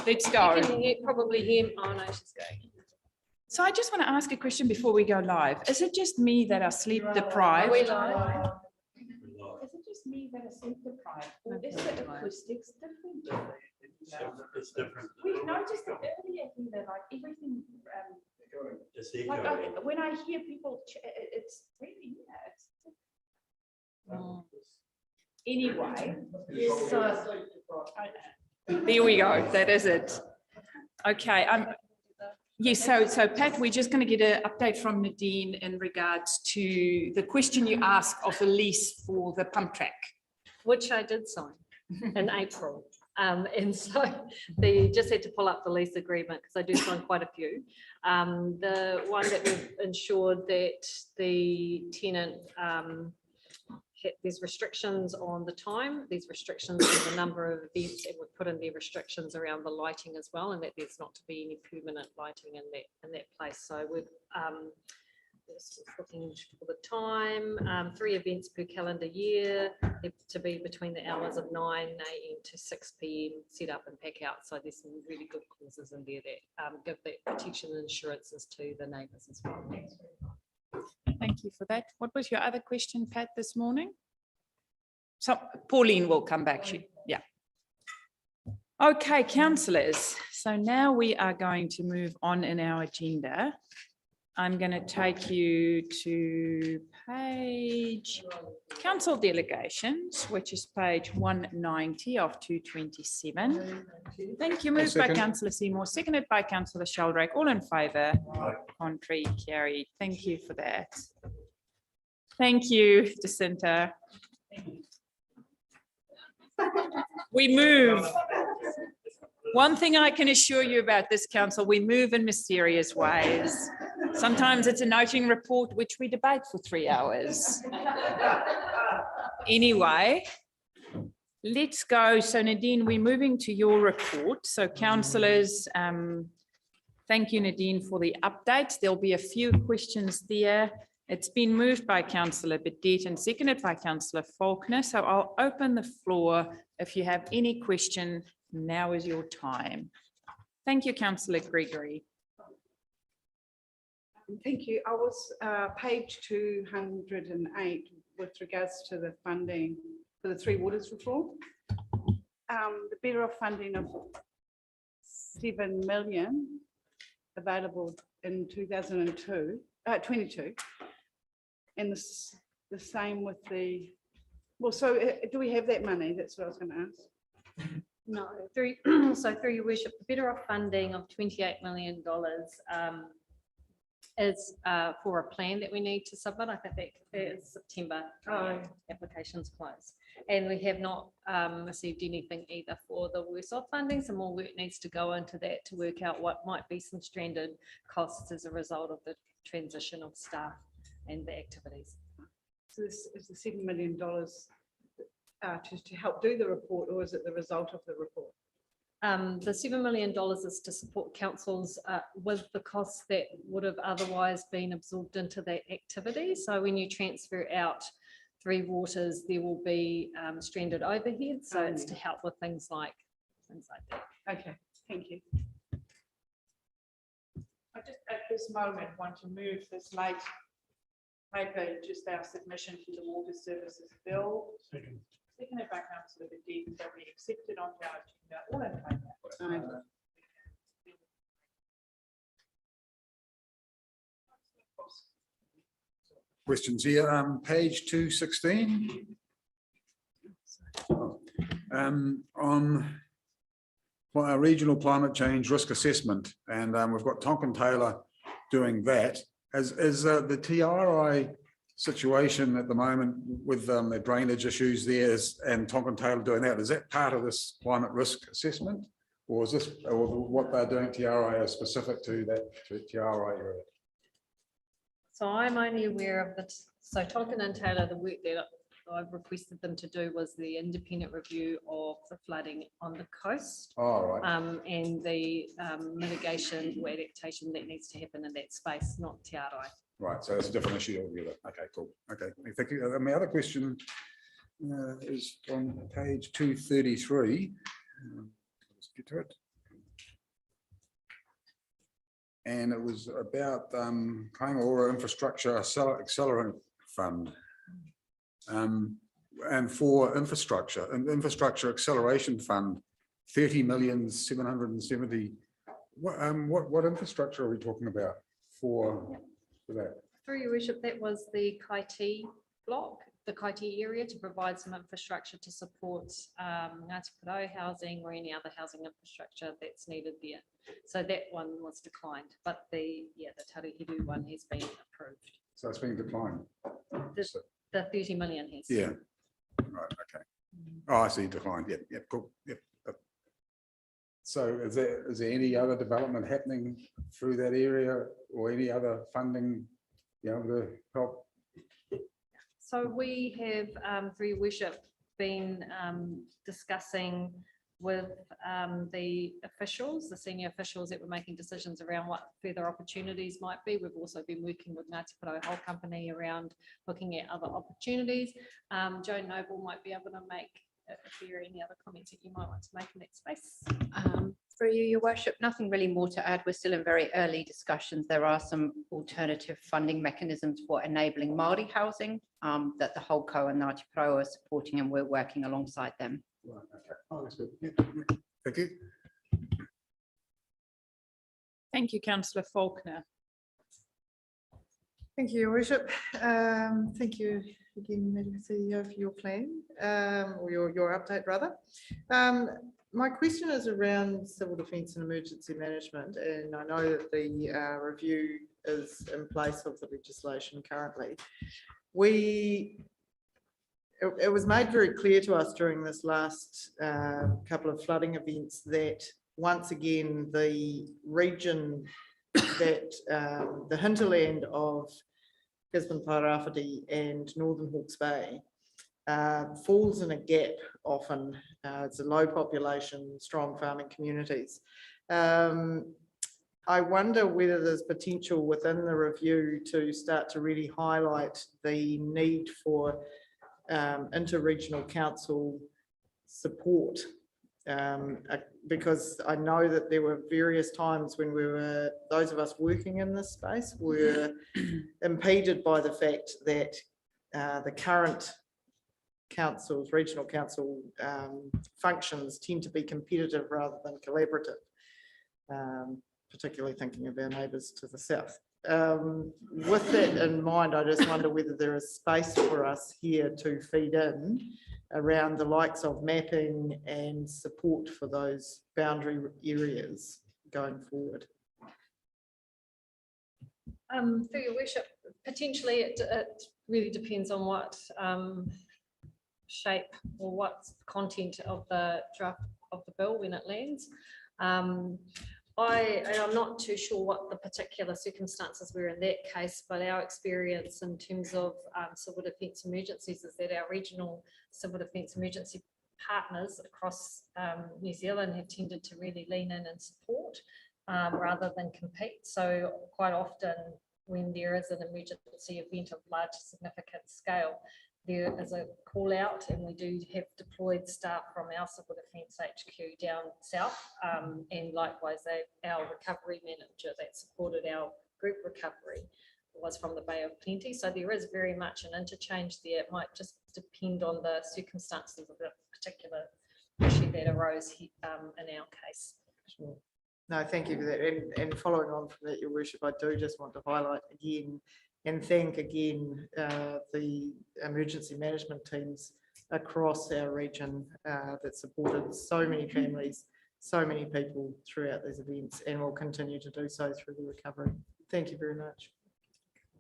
Let's go. You can probably hear. Oh no, she's going. So I just want to ask a question before we go live. Is it just me that are sleep deprived? Are we live? Is it just me that are sleep deprived? Or is the acoustics different? It's different. We noticed it earlier here, like everything. It's Like echoing. when I hear people, it's really, anyway. So there we go. That is it. Okay. Yes. So Pat, we're just going to get an update from Nadine in regards to the question you asked of the lease for the pump track, Which I did sign in April. And so they just had to pull up the lease agreement because I do sign quite a few. The one that we've ensured that the tenant, there's restrictions on the time, there's restrictions on the number of events, and we've put in the restrictions around the lighting as well, and that there's not to be any permanent lighting in that place. So we've just looking for the time, 3 events per calendar year, they're to be between the hours of 9 AM to 6 PM, set up and pack out. So there's some really good clauses in there that give that protection and insurances to the neighbours as well. Thank you for that. What was your other question, Pat, this morning? So Pauline will come back to you. Yeah. Okay, councillors. So now we are going to move on in our agenda. I'm going to take you to page Council Delegations, which is page 190 of 227. Thank you. Moved by Councillor Seymour, seconded by Councillor Sheldrake. All in favour? Contrary, carried. Thank you for that. Thank you, Jacinta. We move. One thing I can assure you about this council, we move in mysterious ways. Sometimes it's a noting report, which we debate for 3 hours. Anyway, let's go. So Nadine, we're moving to your report. So councillors, thank you, Nadine, for the updates. There'll be a few questions there. It's been moved by Councillor Bedette and seconded by Councillor Faulkner. So I'll open the floor. If you have any question, now is your time. Thank you, Councillor Gregory. Thank you. I was page 208 with regards to the funding for the Three Waters reform. The better off funding of 7 million available in 2022, and the same with the. Well, so do we have that money? That's what I was going to ask. No, through your worship, the better off funding of $28 million is for a plan that we need to submit. I think that is September. Applications close, and we have not received anything either for the worse off funding. Some more work needs to go into that to work out what might be some stranded costs as a result of the transition of staff and the activities. So this is the $7 million to help do the report, or is it the result of the report? The $7 million is to support councils with the costs that would have otherwise been absorbed into that activity. So when you transfer out Three Waters, there will be stranded overhead. So it's to help with things like that. Okay, thank you. I just at this moment want to move this late paper, just our submission to the water services bill. Seconded by Councillor Bedette, that we accepted onto our agenda. All in favour? Questions here, page 216. On our regional climate change risk assessment, and we've got Tonkin Taylor doing that. Is the TRI situation at the moment with the drainage issues there and Tonkin Taylor doing that, is that part of this climate risk assessment, or is this, or what they're doing TRI is specific to that TRI area? So I'm only aware of the, so Tonkin and Taylor, the work that I've requested them to do was the independent review of the flooding on the coast. Oh, right. And the mitigation or adaptation that needs to happen in that space, not TRI. Right, so it's a different issue altogether. Okay, cool. Okay, thank you. My other question is on page 233. Let's get to it. And it was about Kaingaora Infrastructure Accelerant Fund. And for infrastructure, and Infrastructure Acceleration Fund, 30,770,000. What infrastructure are we talking about for that? Through your worship, that was the Kaiti block, the Kaiti area, to provide some infrastructure to support Ngāti Porou housing or any other housing infrastructure that's needed there. So that one was declined, but the Tarihiru one has been approved. So it's been declined. The 30 million has. Yeah. Right. Okay. Oh, I see. Declined. Yep. Yep. Cool. Yep. So is there any other development happening through that area or any other funding, to help? So we have, through your worship, been discussing with the officials, the senior officials that were making decisions around what further opportunities might be. We've also been working with Ngāti Porou Whole Company around looking at other opportunities. Joe Noble might be able to make, if there are any other comments that you might want to make in that space. Through you, your worship, nothing really more to add. We're still in very early discussions. There are some alternative funding mechanisms for enabling Māori housing that the whole co and Ngāti Porou are supporting, and we're working alongside them. Right, okay. Oh, that's good. Yeah, thank you. Thank you, Councillor Faulkner. Thank you, Your Worship. Thank you again, Madam CEO, for your plan, or your update rather. My question is around civil defence and emergency management, and I know that the review is in place of the legislation currently. It was made very clear to us during this last couple of flooding events that once again the region that the hinterland of Gisborne, Tairāwhiti and Northern Hawke's Bay falls in a gap often. It's a low population, strong farming communities. I wonder whether there's potential within the review to start to really highlight the need for inter-regional council support, because I know that there were various times when those of us working in this space were impeded by the fact that the current councils, regional council functions tend to be competitive rather than collaborative, particularly thinking of our neighbours to the south. With that in mind, I just wonder whether there is space for us here to feed in around the likes of mapping and support for those boundary areas going forward. Through your worship, potentially it really depends on what shape or what content of the draft of the bill when it lands. I'm not too sure what the particular circumstances were in that case, but our experience in terms of civil defence emergencies is that our regional civil defence emergency partners across New Zealand have tended to really lean in and support rather than compete. So quite often when there is an emergency event of large significant scale, there is a call out, and we do have deployed staff from our civil defence HQ down south, and likewise our recovery manager that supported our group recovery was from the Bay of Plenty. So there is very much an interchange there. It might just depend on the circumstances of the particular issue that arose in our case. Sure. No, thank you for that. And following on from that, Your Worship, I do just want to highlight again and thank again the emergency management teams across our region that supported so many families, so many people throughout these events, and will continue to do so through the recovery. Thank you very much.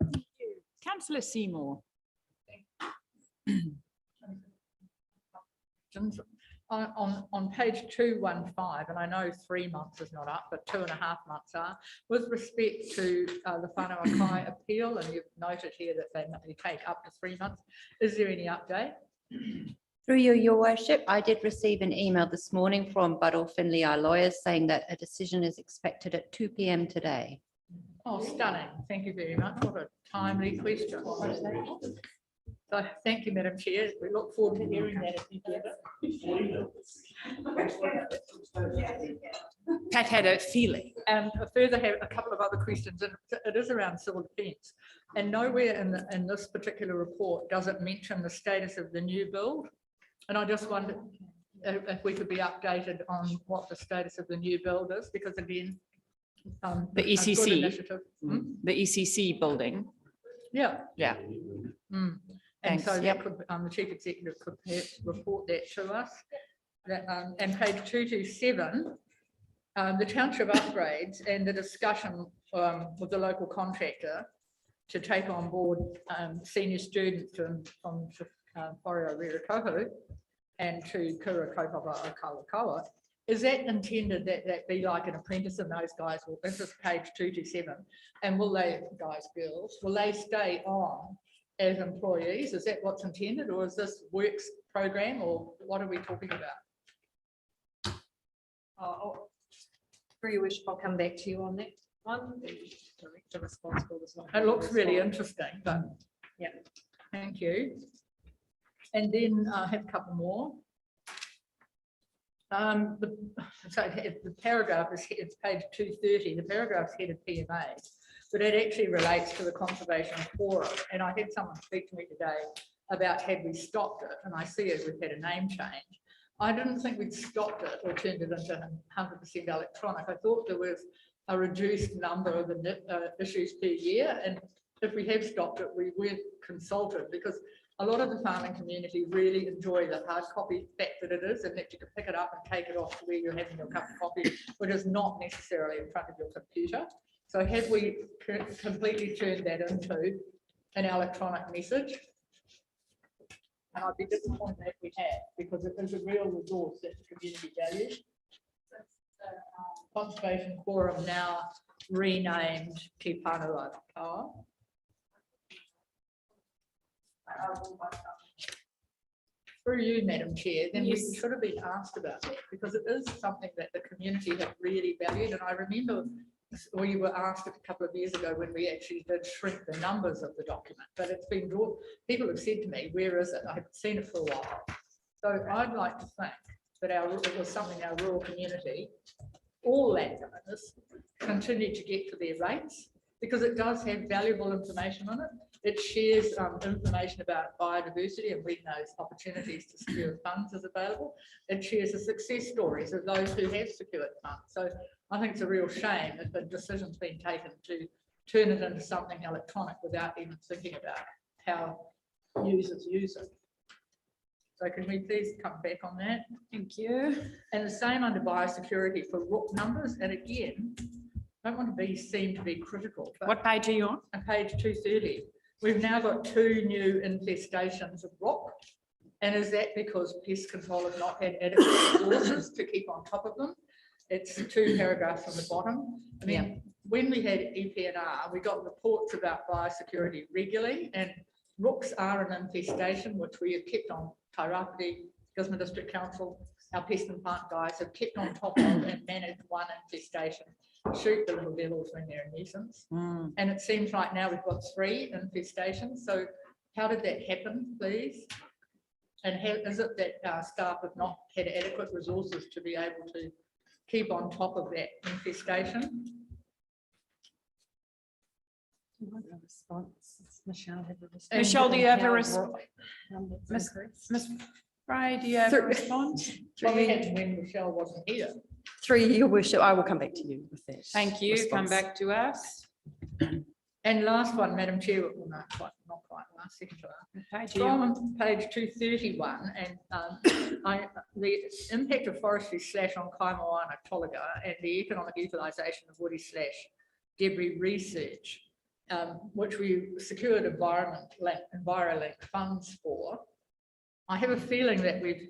Thank you. Councillor Seymour. On page 215, and I know 3 months is not up, but 2.5 months are, with respect to the Whanau Kai appeal, and you've noted here that they may take up to 3 months. Is there any update? Through you, Your Worship, I did receive an email this morning from Buddle Finley, our lawyers, saying that a decision is expected at 2 p.m. today. Oh, stunning. Thank you very much. What a timely question. So thank you, Madam Chair. We look forward to hearing that if you get it. Pat had a feeling. And I further have a couple of other questions, and it is around civil defence. And nowhere in this particular report does it mention the status of the new build. And I just wondered if we could be updated on what the status of the new build is, because again, the ECC, the ECC building. Yeah. Yeah. Mm. And Thanks. so that Yep. could, the Chief Executive could perhaps report that to us. That, and page 227, the township upgrades and the discussion with the local contractor to take on board senior students from Whareroa Reretohu and to Kura Kaupapa o Kalakaua. Is that intended that that be like an apprentice and those guys will, this is page 227, and will they, guys, girls, will they stay on as employees? Is that what's intended, or is this works program, or what are we talking about? For your wish, I'll come back to you on that one. The director responsible is not It looks really responsible. interesting, but Yeah. thank you. And then I have a couple more. So the paragraph is, it's page 230, the paragraph's headed PMA, but it actually relates to the conservation forum. And I had someone speak to me today about had we stopped it, and I see it, we've had a name change. I didn't think we'd stopped it or turned it into 100% electronic. I thought there was a reduced number of issues per year, and if we have stopped it, we weren't consulted, because a lot of the farming community really enjoy the hard copy fact that it is, and that you can pick it up and take it off to where you're having your cup of coffee, which is not necessarily in front of your computer. So have we completely turned that into an electronic message? And I'd be disappointed if we had, because it is a real resource that the community values. Conservation Forum now renamed Te Pānua Power. Through you, Madam Chair, then we should have been asked about that, because it is something that the community have really valued. And I remember we were asked a couple of years ago when we actually did shrink the numbers of the document, but it's been brought, people have said to me, where is it? I haven't seen it for a while. So I'd like to think that it was something our rural community, all landowners, continue to get for their rates, because it does have valuable information on it. It shares information about biodiversity and when those opportunities to secure funds is available. It shares the success stories of those who have secured funds. So I think it's a real shame if the decision's been taken to turn it into something electronic without even thinking about how users use it. So can we please come back on that? Thank you. And the same under biosecurity for rook numbers. And again, I don't want to be seen to be critical. But What page are you on? on page 230, we've now got 2 new infestations of rock. And is that because pest control have not had adequate resources to keep on top of them? It's 2 paragraphs from the bottom. I mean, when we had EPNR, we got reports about biosecurity regularly, and rooks are an infestation, which we have kept on Tairāwhiti, Gisborne District Council, our pest and plant guys have kept on top of and managed one infestation. Shoot the little devils when they're a nuisance. And it seems like now we've got 3 infestations. So how did that happen, please? And how is it that staff have not had adequate resources to be able to keep on top of that infestation? Michelle, do you have a response? Ms. Fry, do you have a response? What happened when Michelle wasn't here? Through your worship, I will come back to you with that. Thank you. Come response. back to us. And last one, Madam Chair, well, no, not quite last, second to last. From page 231, and the impact of forestry / on Kaimoana Tolaga and the economic utilisation of woody / debris research, which we secured EnviroLink funds for. I have a feeling that we've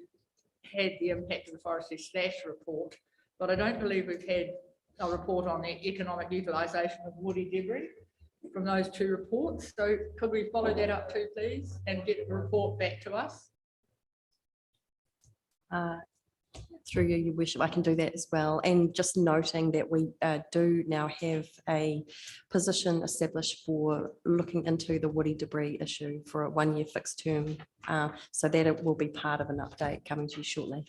had the impact of the forestry / report, but I don't believe we've had a report on the economic utilisation of woody debris from those 2 reports. So could we follow that up too, please, and get a report back to us? Through you, your worship, I can do that as well. And just noting that we do now have a position established for looking into the woody debris issue for a 1-year fixed term, so that it will be part of an update coming to you shortly.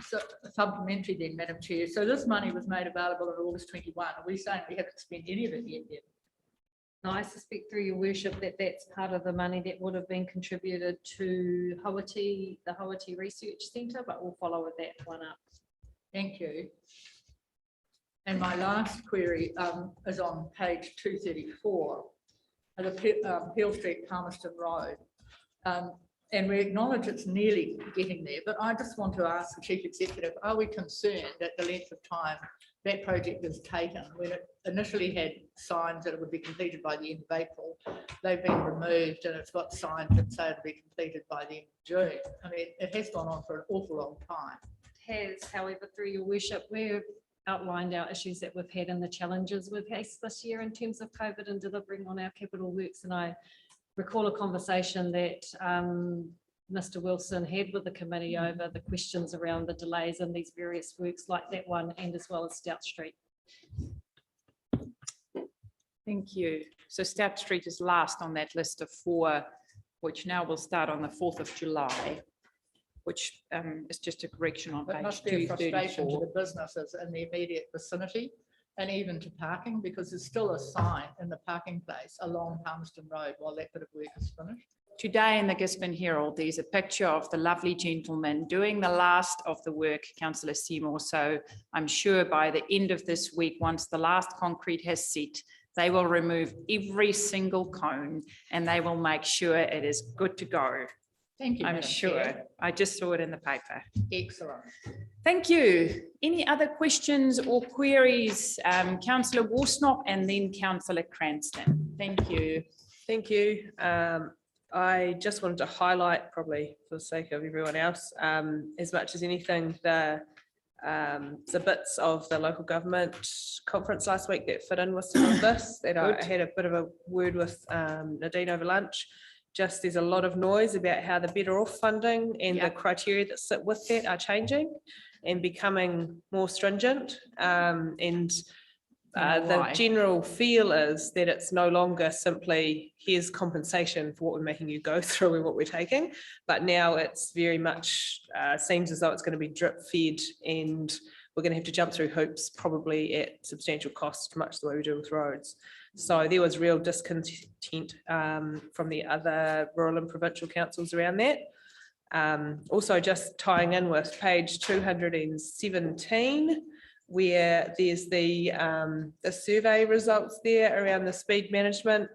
So supplementary then, Madam Chair. So this money was made available in August 21. Are we saying we haven't spent any of it yet? No, I suspect through your worship that that's part of the money that would have been contributed to Hawati, the Hawati Research Centre, but we'll follow with that one up. Thank you. And my last query is on page 234, at the Peel Street, Palmerston Road. And we acknowledge it's nearly getting there, but I just want to ask the Chief Executive, are we concerned at the length of time that project is taken? When it initially had signs that it would be completed by the end of April, they've been removed and it's got signs that say it'll be completed by the end of June. I mean, it has gone on for an awful long time. has, however, through your worship, we've outlined our issues that we've had and the challenges we've faced this year in terms of COVID and delivering on our capital works. And I recall a conversation that Mr. Wilson had with the committee over the questions around the delays in these various works like that one, and as well as Stout Street. Thank you. So Stout Street is last on that list of 4, which now will start on the 4th of July, which is just a correction on It page must be a frustration to 234. the businesses in the immediate vicinity and even to parking, because there's still a sign in the parking place along Palmerston Road while that bit of work is finished. Today in the Gisborne Herald, there's a picture of the lovely gentleman doing the last of the work, Councillor Seymour. So I'm sure by the end of this week, once the last concrete has set, they will remove every single cone and they will make sure it is good to go. Thank you, I'm Madam sure. Chair. I just saw it in the paper. Excellent. Thank you. Any other questions or queries? Councillor Worsnop and then Councillor Cranston. Thank you. Thank you. I just wanted to highlight, probably for the sake of everyone else, as much as anything, the bits of the local government conference last week that fit in with some of this, that I had a bit of a word with Nadine over lunch. Just there's a lot of noise about how the better off funding and the criteria that sit with that are changing and becoming more stringent. The general feel is that it's no longer simply here's compensation for what we're making you go through and what we're taking, but now it's very much seems as though it's going to be drip fed and we're going to have to jump through hoops, probably at substantial cost, much the way we do with roads. So there was real discontent from the other rural and provincial councils around that. Also just tying in with page 217, where there's the survey results there around the speed management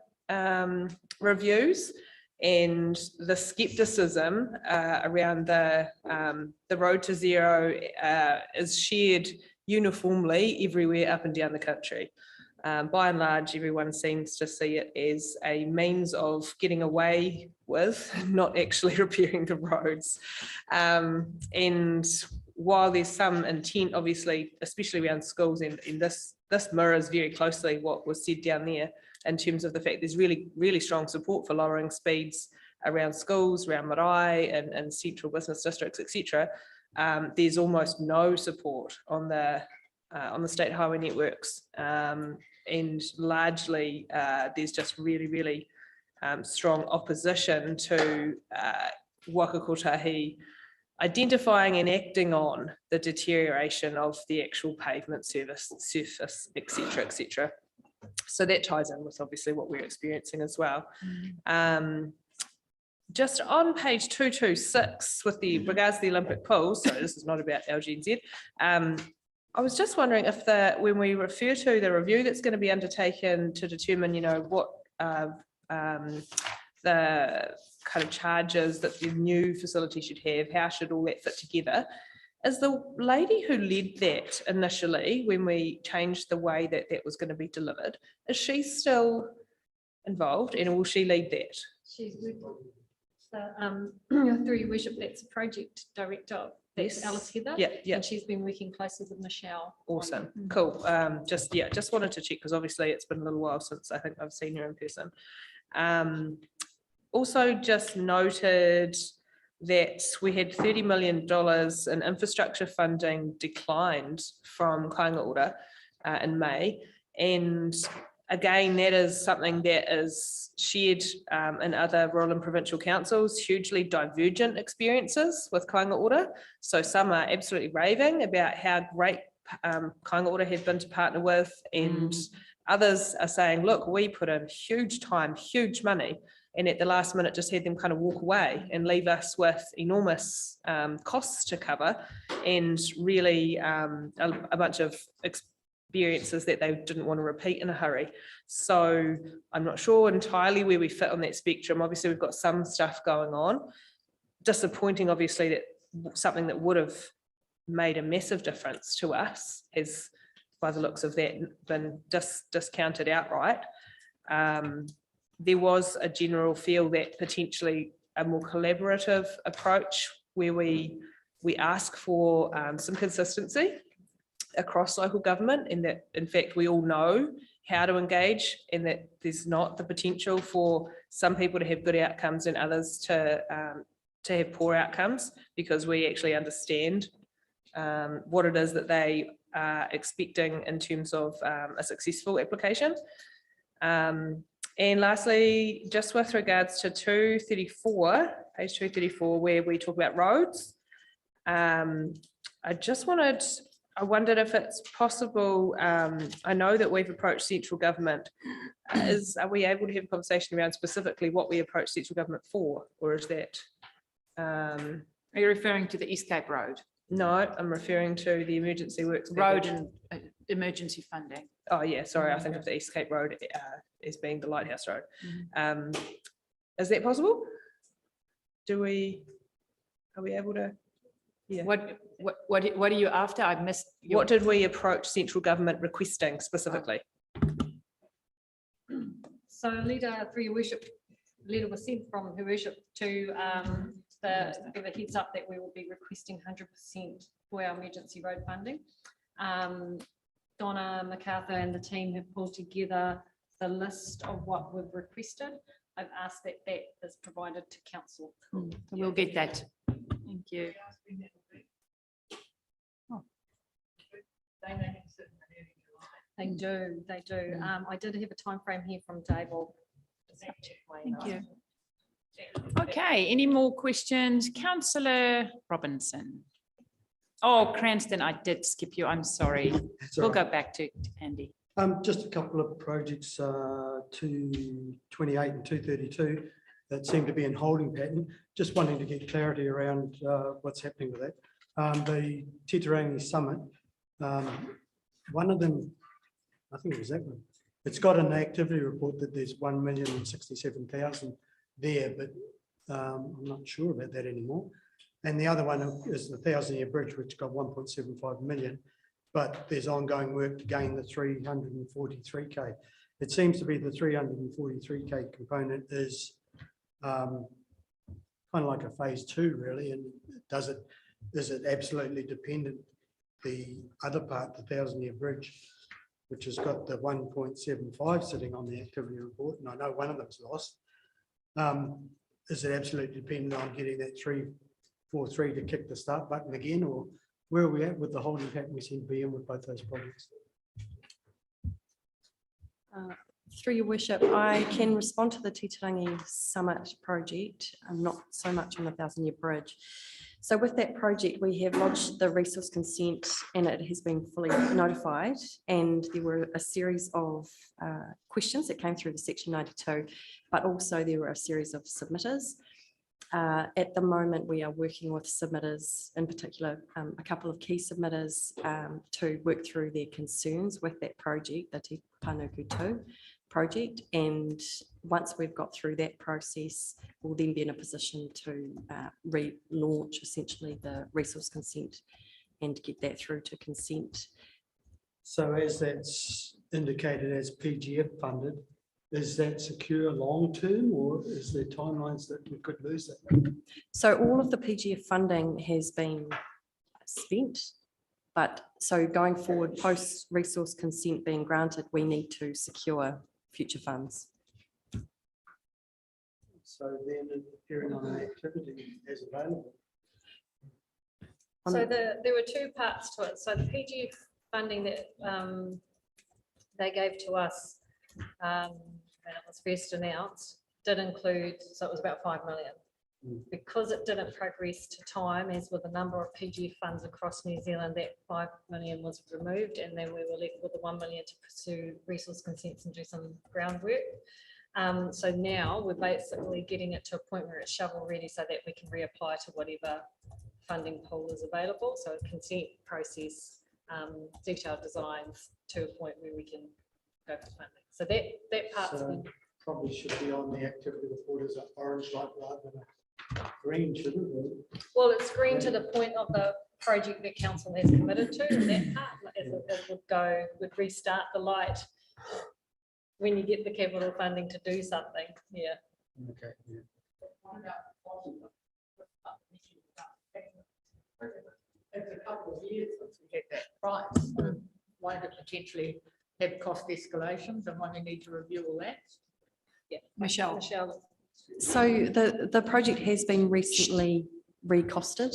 reviews and the skepticism around the road to zero is shared uniformly everywhere up and down the country. By and large, everyone seems to see it as a means of getting away with, not actually repairing the roads. And while there's some intent, obviously, especially around schools, and this mirrors very closely what was said down there in terms of the fact there's really, really strong support for lowering speeds around schools, around marae and central business districts, etc. There's almost no support on the state highway networks. And largely, there's just really, really strong opposition to Waka Kotahi identifying and acting on the deterioration of the actual pavement surface, etc., etc. So that ties in with obviously what we're experiencing as well. Just on page 226 with the regards to the Olympic pools, so this is not about LGNZ, I was just wondering if when we refer to the review that's going to be undertaken to determine, what the kind of charges that the new facility should have, how should all that fit together, is the lady who led that initially when we changed the way that that was going to be delivered, is she still involved and will she lead that? She's with, so through your worship, that's a project director. That's Yes. Alice Heather. Yeah. And she's been working closely with Michelle. Awesome, cool. Just wanted to check because obviously it's been a little while since I think I've seen her in person. Also just noted that we had $30 million in infrastructure funding declined from Kāinga Ora in May. And again, that is something that is shared in other rural and provincial councils, hugely divergent experiences with Kāinga Ora. So some are absolutely raving about how great Kāinga Ora had been to partner with, and others are saying, look, we put in huge time, huge money, and at the last minute just had them kind of walk away and leave us with enormous costs to cover and really a bunch of experiences that they didn't want to repeat in a hurry. So I'm not sure entirely where we fit on that spectrum. Obviously, we've got some stuff going on. Disappointing, obviously, that something that would have made a massive difference to us has, by the looks of that, been discounted outright. There was a general feel that potentially a more collaborative approach where we we ask for some consistency across local government, and that in fact we all know how to engage, and that there's not the potential for some people to have good outcomes and others to have poor outcomes, because we actually understand what it is that they are expecting in terms of a successful application. And lastly, just with regards to 234, page 234, where we talk about roads, I wondered if it's possible, I know that we've approached central government, are we able to have a conversation around specifically what we approach central government for, or is that? Are you referring to the East Cape Road? No, I'm referring to the emergency works. Road package. and emergency funding. Oh, yeah, sorry, I think of the East Cape Road as being the Lighthouse Road. Is that possible? Are we able to? Yeah. What are you after? I missed. What did we approach central government requesting specifically? So leader, through your worship, letter was sent from her worship to give a heads up that we will be requesting 100% for our emergency road funding. Donna MacArthur and the team have pulled together the list of what we've requested. I've asked that that is provided to council. We'll get that. Thank you. Oh. They do. I did have a time frame here from Dave. Thank you. Okay, any more questions? Councillor Robinson. Oh, Cranston, I did skip you. I'm sorry. We'll go back to Andy. Just a couple of projects, 228 and 232, that seem to be in holding pattern. Just wanting to get clarity around what's happening with that. The Titirangi Summit, one of them, I think it was that one. It's got an activity report that there's 1,067,000 there, but I'm not sure about that anymore. And the other one is the 1,000-year bridge, which got 1.75 million, but there's ongoing work to gain the 343K. It seems to be the 343K component is kind of like a phase 2 really, and is it absolutely dependent? The other part, the 1,000-year bridge, which has got the 1.75 sitting on the activity report, and I know one of them's lost. Is it absolutely dependent on getting that 343 to kick the start button again, or where are we at with the holding pattern we seem to be in with both those projects? Through your worship, I can respond to the Titirangi Summit project, not so much on the 1,000-year bridge. So with that project, we have lodged the resource consent and it has been fully notified, and there were a series of questions that came through the Section 92, but also there were a series of submitters. At the moment, we are working with submitters, in particular, a couple of key submitters to work through their concerns with that project, the Te Panuku 2 project. And once we've got through that process, we'll then be in a position to relaunch essentially the resource consent and get that through to consent. So as that's indicated as PGF funded, is that secure long-term, or is there timelines that we could lose that? So all of the PGF funding has been spent, but so going forward, post resource consent being granted, we need to secure future funds. So then appearing on an activity as available. So there were two parts to it. So the PGF funding that they gave to us when it was first announced did include, so it was about 5 million. Because it didn't progress to time, as with a number of PGF funds across New Zealand, that 5 million was removed, and then we were left with the 1 million to pursue resource consents and do some groundwork. So now we're basically getting it to a point where it's shovel ready so that we can reapply to whatever funding pool is available. So a consent process, detailed designs to a point where we can go for funding. So that part's So probably should be on the activity report as an orange light rather than a green, shouldn't it? Well, it's green to the point of the project that council has committed to, and that part would restart the light when you get the capital funding to do something. Yeah. Okay. Yeah. It's a couple of years since we had that price. So won't it potentially have cost escalations and when you need to review all that? Yeah. Michelle. Michelle. So the project has been recently recosted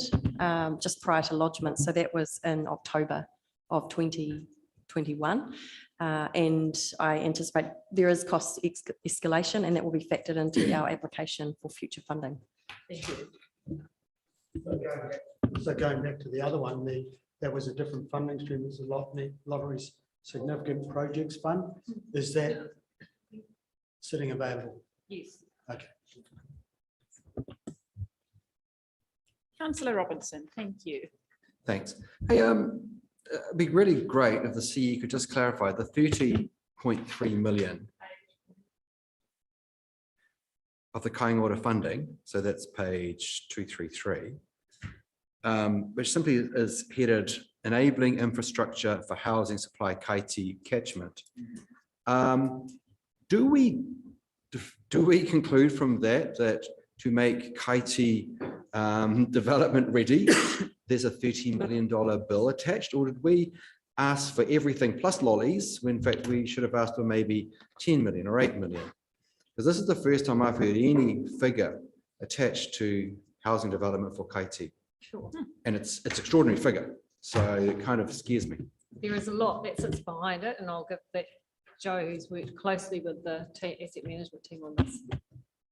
just prior to lodgement. So that was in October of 2021. And I anticipate there is cost escalation and that will be factored into our application for future funding. Thank you. So going back to the other one, that was a different funding stream. It's a lottery's significant projects fund. Is that sitting available? Yes. Okay. Councillor Robinson, thank you. Thanks. Hey, it'd be really great if the CE could just clarify the 30.3 million of the Kāinga Ora funding. So that's page 233, which simply is headed enabling infrastructure for housing supply Kaiti catchment. Do we conclude from that to make Kaiti development ready, there's a $30 million bill attached, or did we ask for everything plus lollies when in fact we should have asked for maybe 10 million or 8 million? Because this is the first time I've heard any figure attached to housing development for Kaiti. Sure. And it's extraordinary figure. So it kind of scares me. There is a lot that sits behind it, and I'll give that Joe, who's worked closely with the asset management team on this.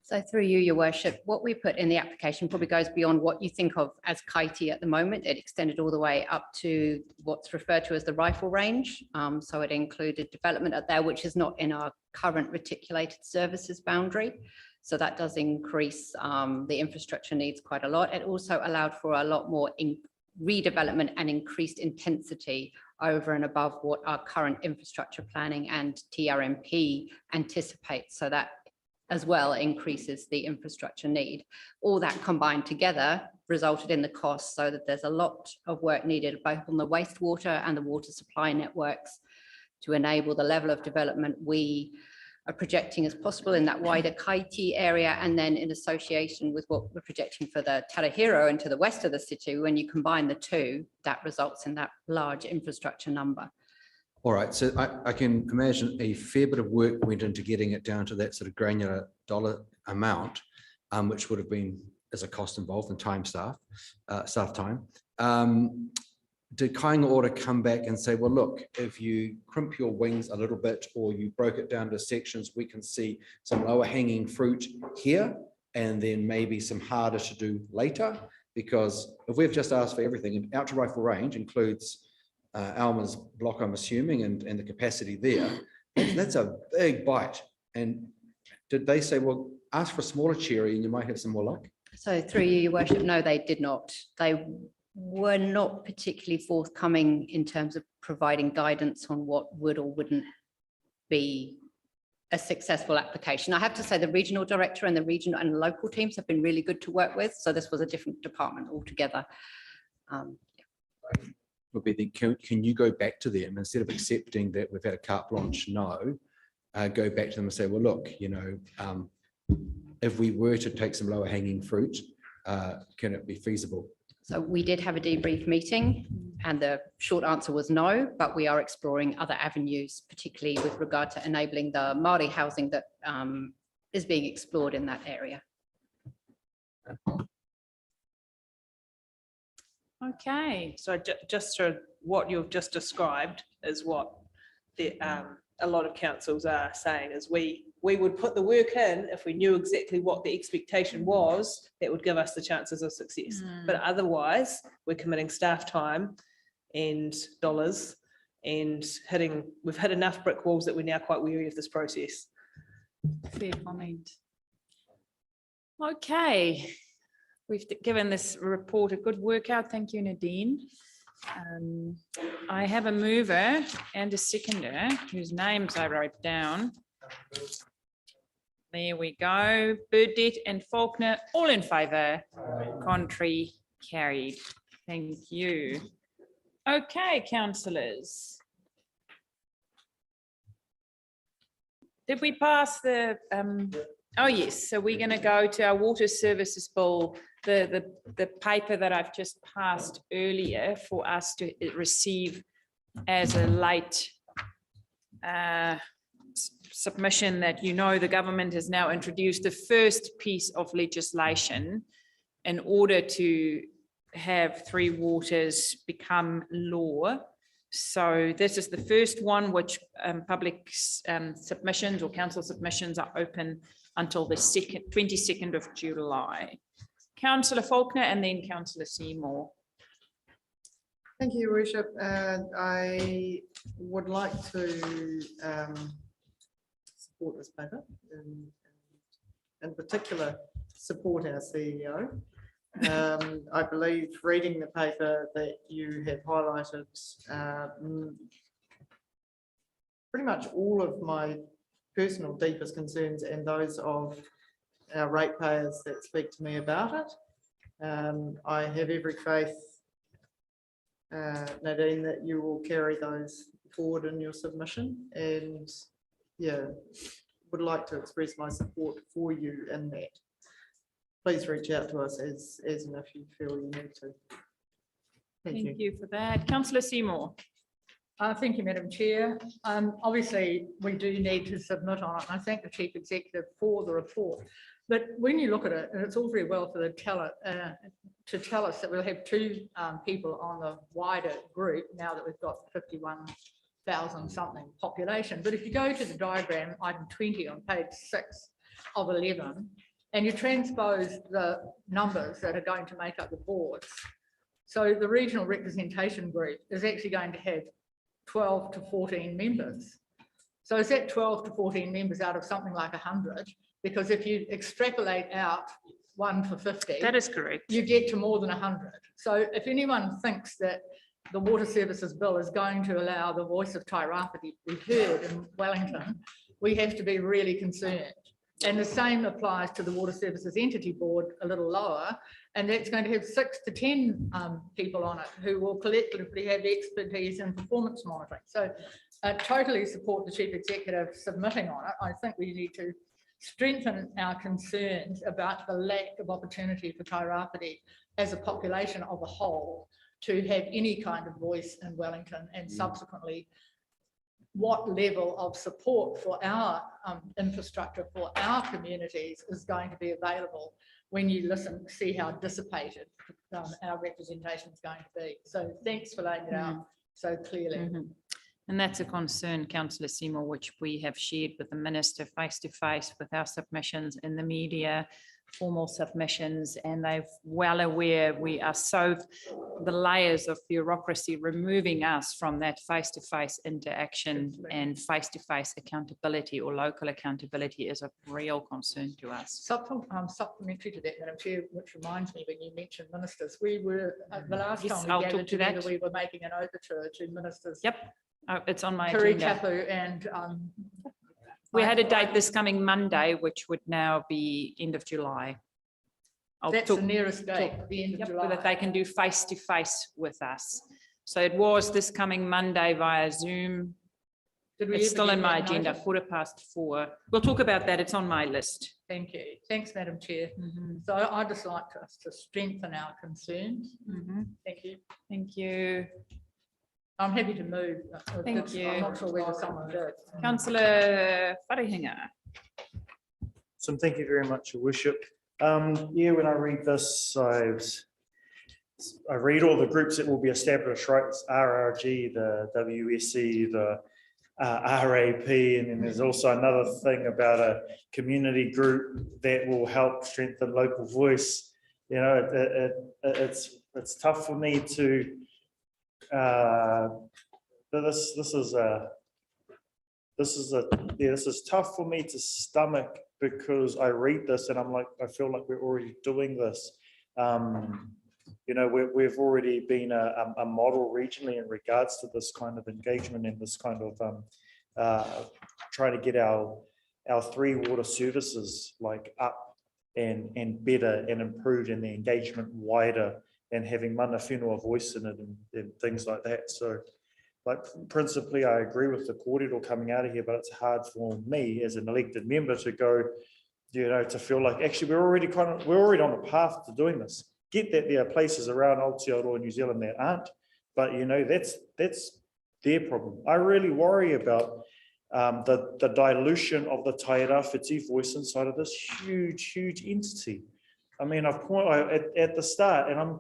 So through you, your worship, what we put in the application probably goes beyond what you think of as Kaiti at the moment. It extended all the way up to what's referred to as the rifle range. So it included development up there, which is not in our current reticulated services boundary. So that does increase the infrastructure needs quite a lot. It also allowed for a lot more redevelopment and increased intensity over and above what our current infrastructure planning and TRMP anticipates. So that as well increases the infrastructure need. All that combined together resulted in the cost, so that there's a lot of work needed both on the wastewater and the water supply networks to enable the level of development we are projecting as possible in that wider Kaiti area, and then in association with what we're projecting for the Tarahiro and to the west of the city. When you combine the two, that results in that large infrastructure number. All right, so I can imagine a fair bit of work went into getting it down to that sort of granular dollar amount, which would have been as a cost involved and time staff time. Did Kāinga Ora come back and say, well, look, if you crimp your wings a little bit or you broke it down to sections, we can see some lower hanging fruit here and then maybe some harder to do later? Because if we've just asked for everything, and out to rifle range includes Alma's block, I'm assuming, and the capacity there, that's a big bite. And did they say, well, ask for a smaller cherry and you might have some more luck? So through you, your worship, no, they did not. They were not particularly forthcoming in terms of providing guidance on what would or wouldn't be a successful application. I have to say the regional director and the regional and local teams have been really good to work with. So this was a different department altogether. Would be the, can you go back to them instead of accepting that we've had a carte blanche? No, go back to them and say, well, look, you know, if we were to take some lower hanging fruit, can it be feasible? So we did have a debrief meeting and the short answer was no, but we are exploring other avenues, particularly with regard to enabling the Māori housing that is being explored in that area. Okay. So just to what you've just described is what the, a lot of councils are saying is we would put the work in if we knew exactly what the expectation was, that would give us the chances of success. But otherwise, we're committing staff time and dollars and we've hit enough brick walls that we're now quite weary of this process. Fair comment. Okay. We've given this report a good workout. Thank you, Nadine. I have a mover and a seconder whose names I wrote down. There we go. Burdett and Faulkner, all in favour. Contrary, carried. Thank you. Okay, councillors. Did we pass the Oh, yes. So we're going to go to our water services bill, the paper that I've just passed earlier for us to receive as a late submission that, you know, the government has now introduced the first piece of legislation in order to have Three Waters become law. So this is the first one, which public submissions or council submissions are open until the 22nd of July. Councillor Faulkner and then Councillor Seymour. Thank you, Your Worship. I would like to support this paper, in particular, support our CEO. I believe reading the paper that you have highlighted, pretty much all of my personal deepest concerns and those of our ratepayers that speak to me about it. I have every faith, Nadine, that you will carry those forward in your submission, and yeah, would like to express my support for you in that. Please reach out to us as and if you feel you need to. Thank you for that. Councillor Seymour. Thank you, Madam Chair. Obviously, we do need to submit on it. I thank the Chief Executive for the report. But when you look at it, and it's all very well for the to tell us that we'll have two people on the wider group now that we've got 51,000 something population. But if you go to the diagram, item 20 on page 6 of 11, and you transpose the numbers that are going to make up the boards. So the regional representation group is actually going to have 12 to 14 members. So is that 12 to 14 members out of something like 100? Because if you extrapolate out 1 for 50, that is correct, you get to more than 100. So if anyone thinks that the water services bill is going to allow the voice of Tairāwhiti to be heard in Wellington, we have to be really concerned. And the same applies to the Water Services Entity Board, a little lower, and that's going to have 6 to 10 people on it who will collectively have expertise in performance monitoring. So I totally support the Chief Executive submitting on it. I think we need to strengthen our concerns about the lack of opportunity for Tairāwhiti as a population of a whole to have any kind of voice in Wellington, and subsequently what level of support for our infrastructure for our communities is going to be available when you see how dissipated our representation is going to be. So thanks for laying it out so clearly. And that's a concern, Councillor Seymour, which we have shared with the Minister face to face with our submissions in the media, formal submissions, and they're well aware we are the layers of bureaucracy removing us from that face-to-face interaction and face-to-face accountability or local accountability is a real concern to us. Supplementary to that, Madam Chair, which reminds me when you mentioned ministers, we were the last Yes, time I'll we talk gathered to that. together, we were making an overture to ministers. Yep, it's on my agenda. Karakia and we had a date this coming Monday, which would now be end of July. That's the nearest date, the end of July. That they can do face to face with us. So it was this coming Monday via Zoom. It's still in my agenda, 4:15. We'll talk about that. It's on my list. Thank you. Thanks, Madam Chair. So I'd just like us to strengthen our concerns. Thank you. Thank you. I'm happy to move. Thank you. I'm not sure whether someone did. Councillor Wharehinga. So thank you very much, Your Worship. Yeah, when I read this, I read all the groups that will be established, right? It's RRG, the WSC, the RAP, and then there's also another thing about a community group that will help strengthen local voice. You know, it's tough for me to. This is tough for me to stomach, because I read this and I'm like, I feel like we're already doing this. You know, we've already been a model regionally in regards to this kind of engagement and this kind of trying to get our Three Water services like up and better and improved, and the engagement wider, and having mana whenua voice in it and things like that. So like principally I agree with the kōrero coming out of here, but it's hard for me as an elected member to go to feel like actually we're already on the path to doing this. Get that there are places around Aotearoa New Zealand that aren't, but that's their problem. I really worry about the dilution of the tairawhiti voice inside of this huge entity. I mean, at the start, and I'm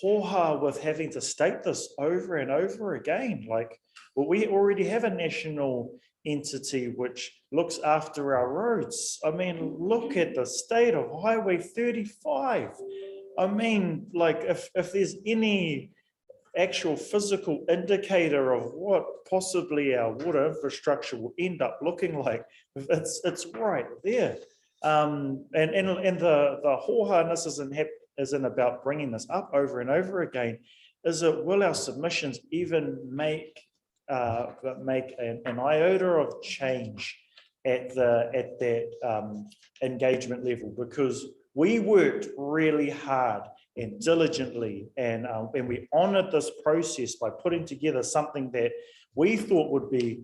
hoha with having to state this over and over again. Like, well, we already have a national entity which looks after our roads. I mean, look at the state of Highway 35. I mean, like, if there's any actual physical indicator of what possibly our water infrastructure will end up looking like, it's right there. And the hohaness isn't about bringing this up over and over again. Is it, will our submissions even make an iota of change at that engagement level? Because we worked really hard and diligently, and we honoured this process by putting together something that we thought would be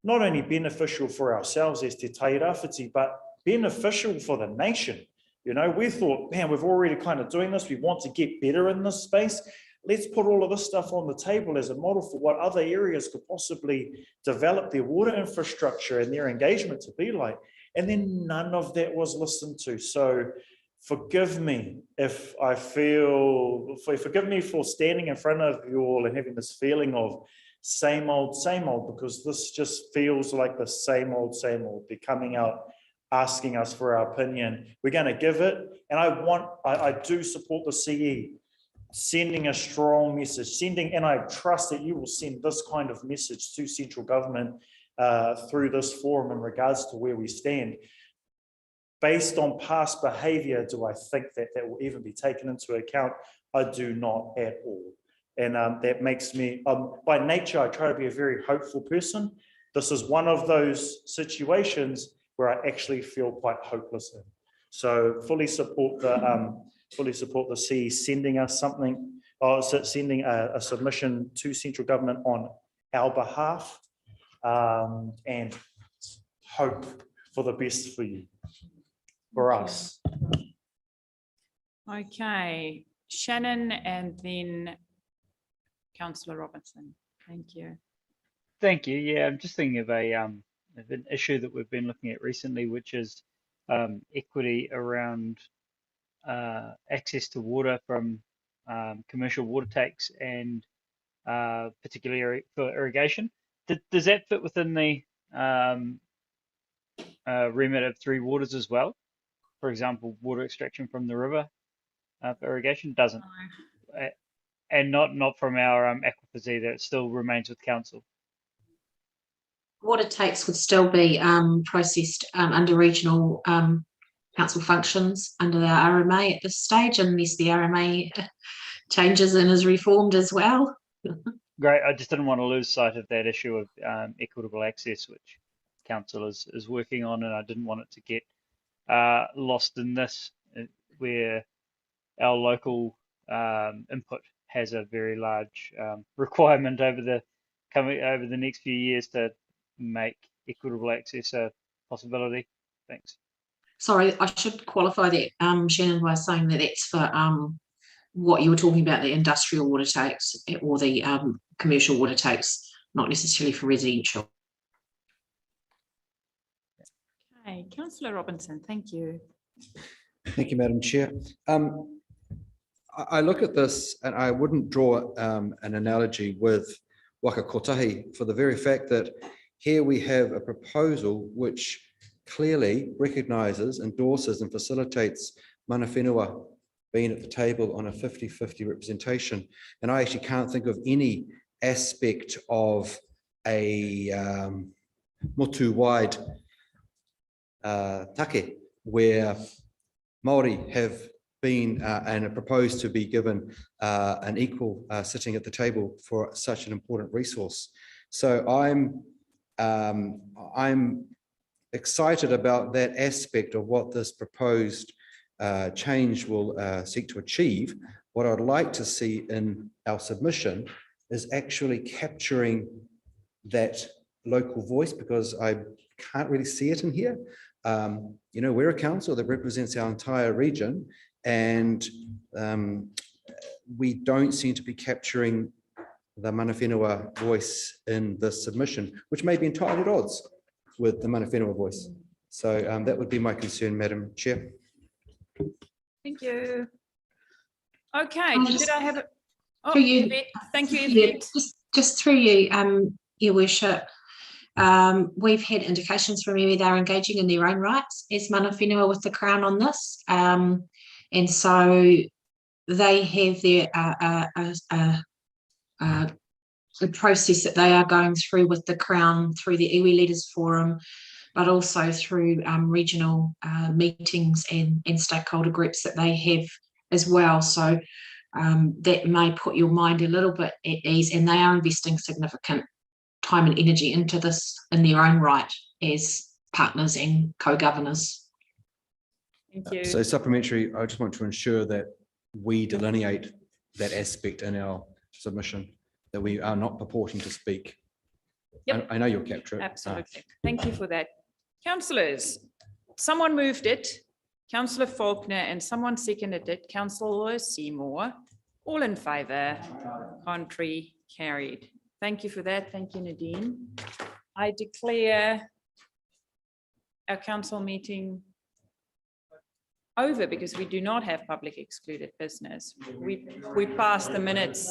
not only beneficial for ourselves as te tairawhiti, but beneficial for the nation. We thought, man, we've already kind of doing this. We want to get better in this space. Let's put all of this stuff on the table as a model for what other areas could possibly develop their water infrastructure and their engagement to be like. And then none of that was listened to. So forgive me if forgive me for standing in front of you all and having this feeling of same old, because this just feels like the same old. They're coming out, asking us for our opinion. We're going to give it. And I do support the CE sending a strong message, and I trust that you will send this kind of message to central government through this forum in regards to where we stand. Based on past behavior, do I think that will even be taken into account? I do not at all. And that makes me, by nature, I try to be a very hopeful person. This is one of those situations where I actually feel quite hopeless in. So fully support the CE sending us something, or sending a submission to central government on our behalf, and hope for the best for you, for us. Okay, Shannon and then Councillor Robinson. Thank you. Thank you. Yeah, I'm just thinking of an issue that we've been looking at recently, which is equity around access to water from commercial water takes, and particularly for irrigation. Does that fit within the remit of Three Waters as well? For example, water extraction from the river for irrigation doesn't, and not from our aquifers either. It still remains with council. Water takes would still be processed under regional council functions under the RMA at this stage, unless the RMA changes and is reformed as well. Great. I just didn't want to lose sight of that issue of equitable access, which council is working on, and I didn't want it to get lost in this, where our local input has a very large requirement over the next few years to make equitable access a possibility. Thanks. Sorry, I should qualify that, Shannon, by saying that that's for what you were talking about, the industrial water takes or the commercial water takes, not necessarily for residential. Okay, Councillor Robinson, thank you. Thank you, Madam Chair. I look at this and I wouldn't draw an analogy with Waka Kotahi for the very fact that here we have a proposal which clearly recognises, endorses and facilitates mana whenua being at the table on a 50-50 representation. And I actually can't think of any aspect of a motu-wide take where Māori have been and are proposed to be given an equal sitting at the table for such an important resource. So I'm excited about that aspect of what this proposed change will seek to achieve. What I'd like to see in our submission is actually capturing that local voice because I can't really see it in here. You know, we're a council that represents our entire region, and we don't seem to be capturing the mana whenua voice in this submission, which may be entirely at odds with the mana whenua voice. So that would be my concern, Madam Chair. Thank you. Okay, Can I did just- I have it? Oh, Through you. Yvette. Thank you, Yeah, Yvette. just through you, Your Worship. We've had indications from you they're engaging in their own rights as mana whenua with the Crown on this. And so they have their a process that they are going through with the Crown through the iwi Leaders Forum, but also through regional meetings and stakeholder groups that they have as well. So that may put your mind a little bit at ease, and they are investing significant time and energy into this in their own right as partners and co-governors. Thank you. So supplementary, I just want to ensure that we delineate that aspect in our submission, that we are not purporting to speak. Yep. I know you'll capture it. Absolutely. Thank you for that. Councillors, someone moved it, Councillor Faulkner, and someone seconded it, Councillor Seymour. All in favour, contrary, carried. Thank you for that. Thank you, Nadine. I declare our council meeting over because we do not have public excluded business. We passed the minutes.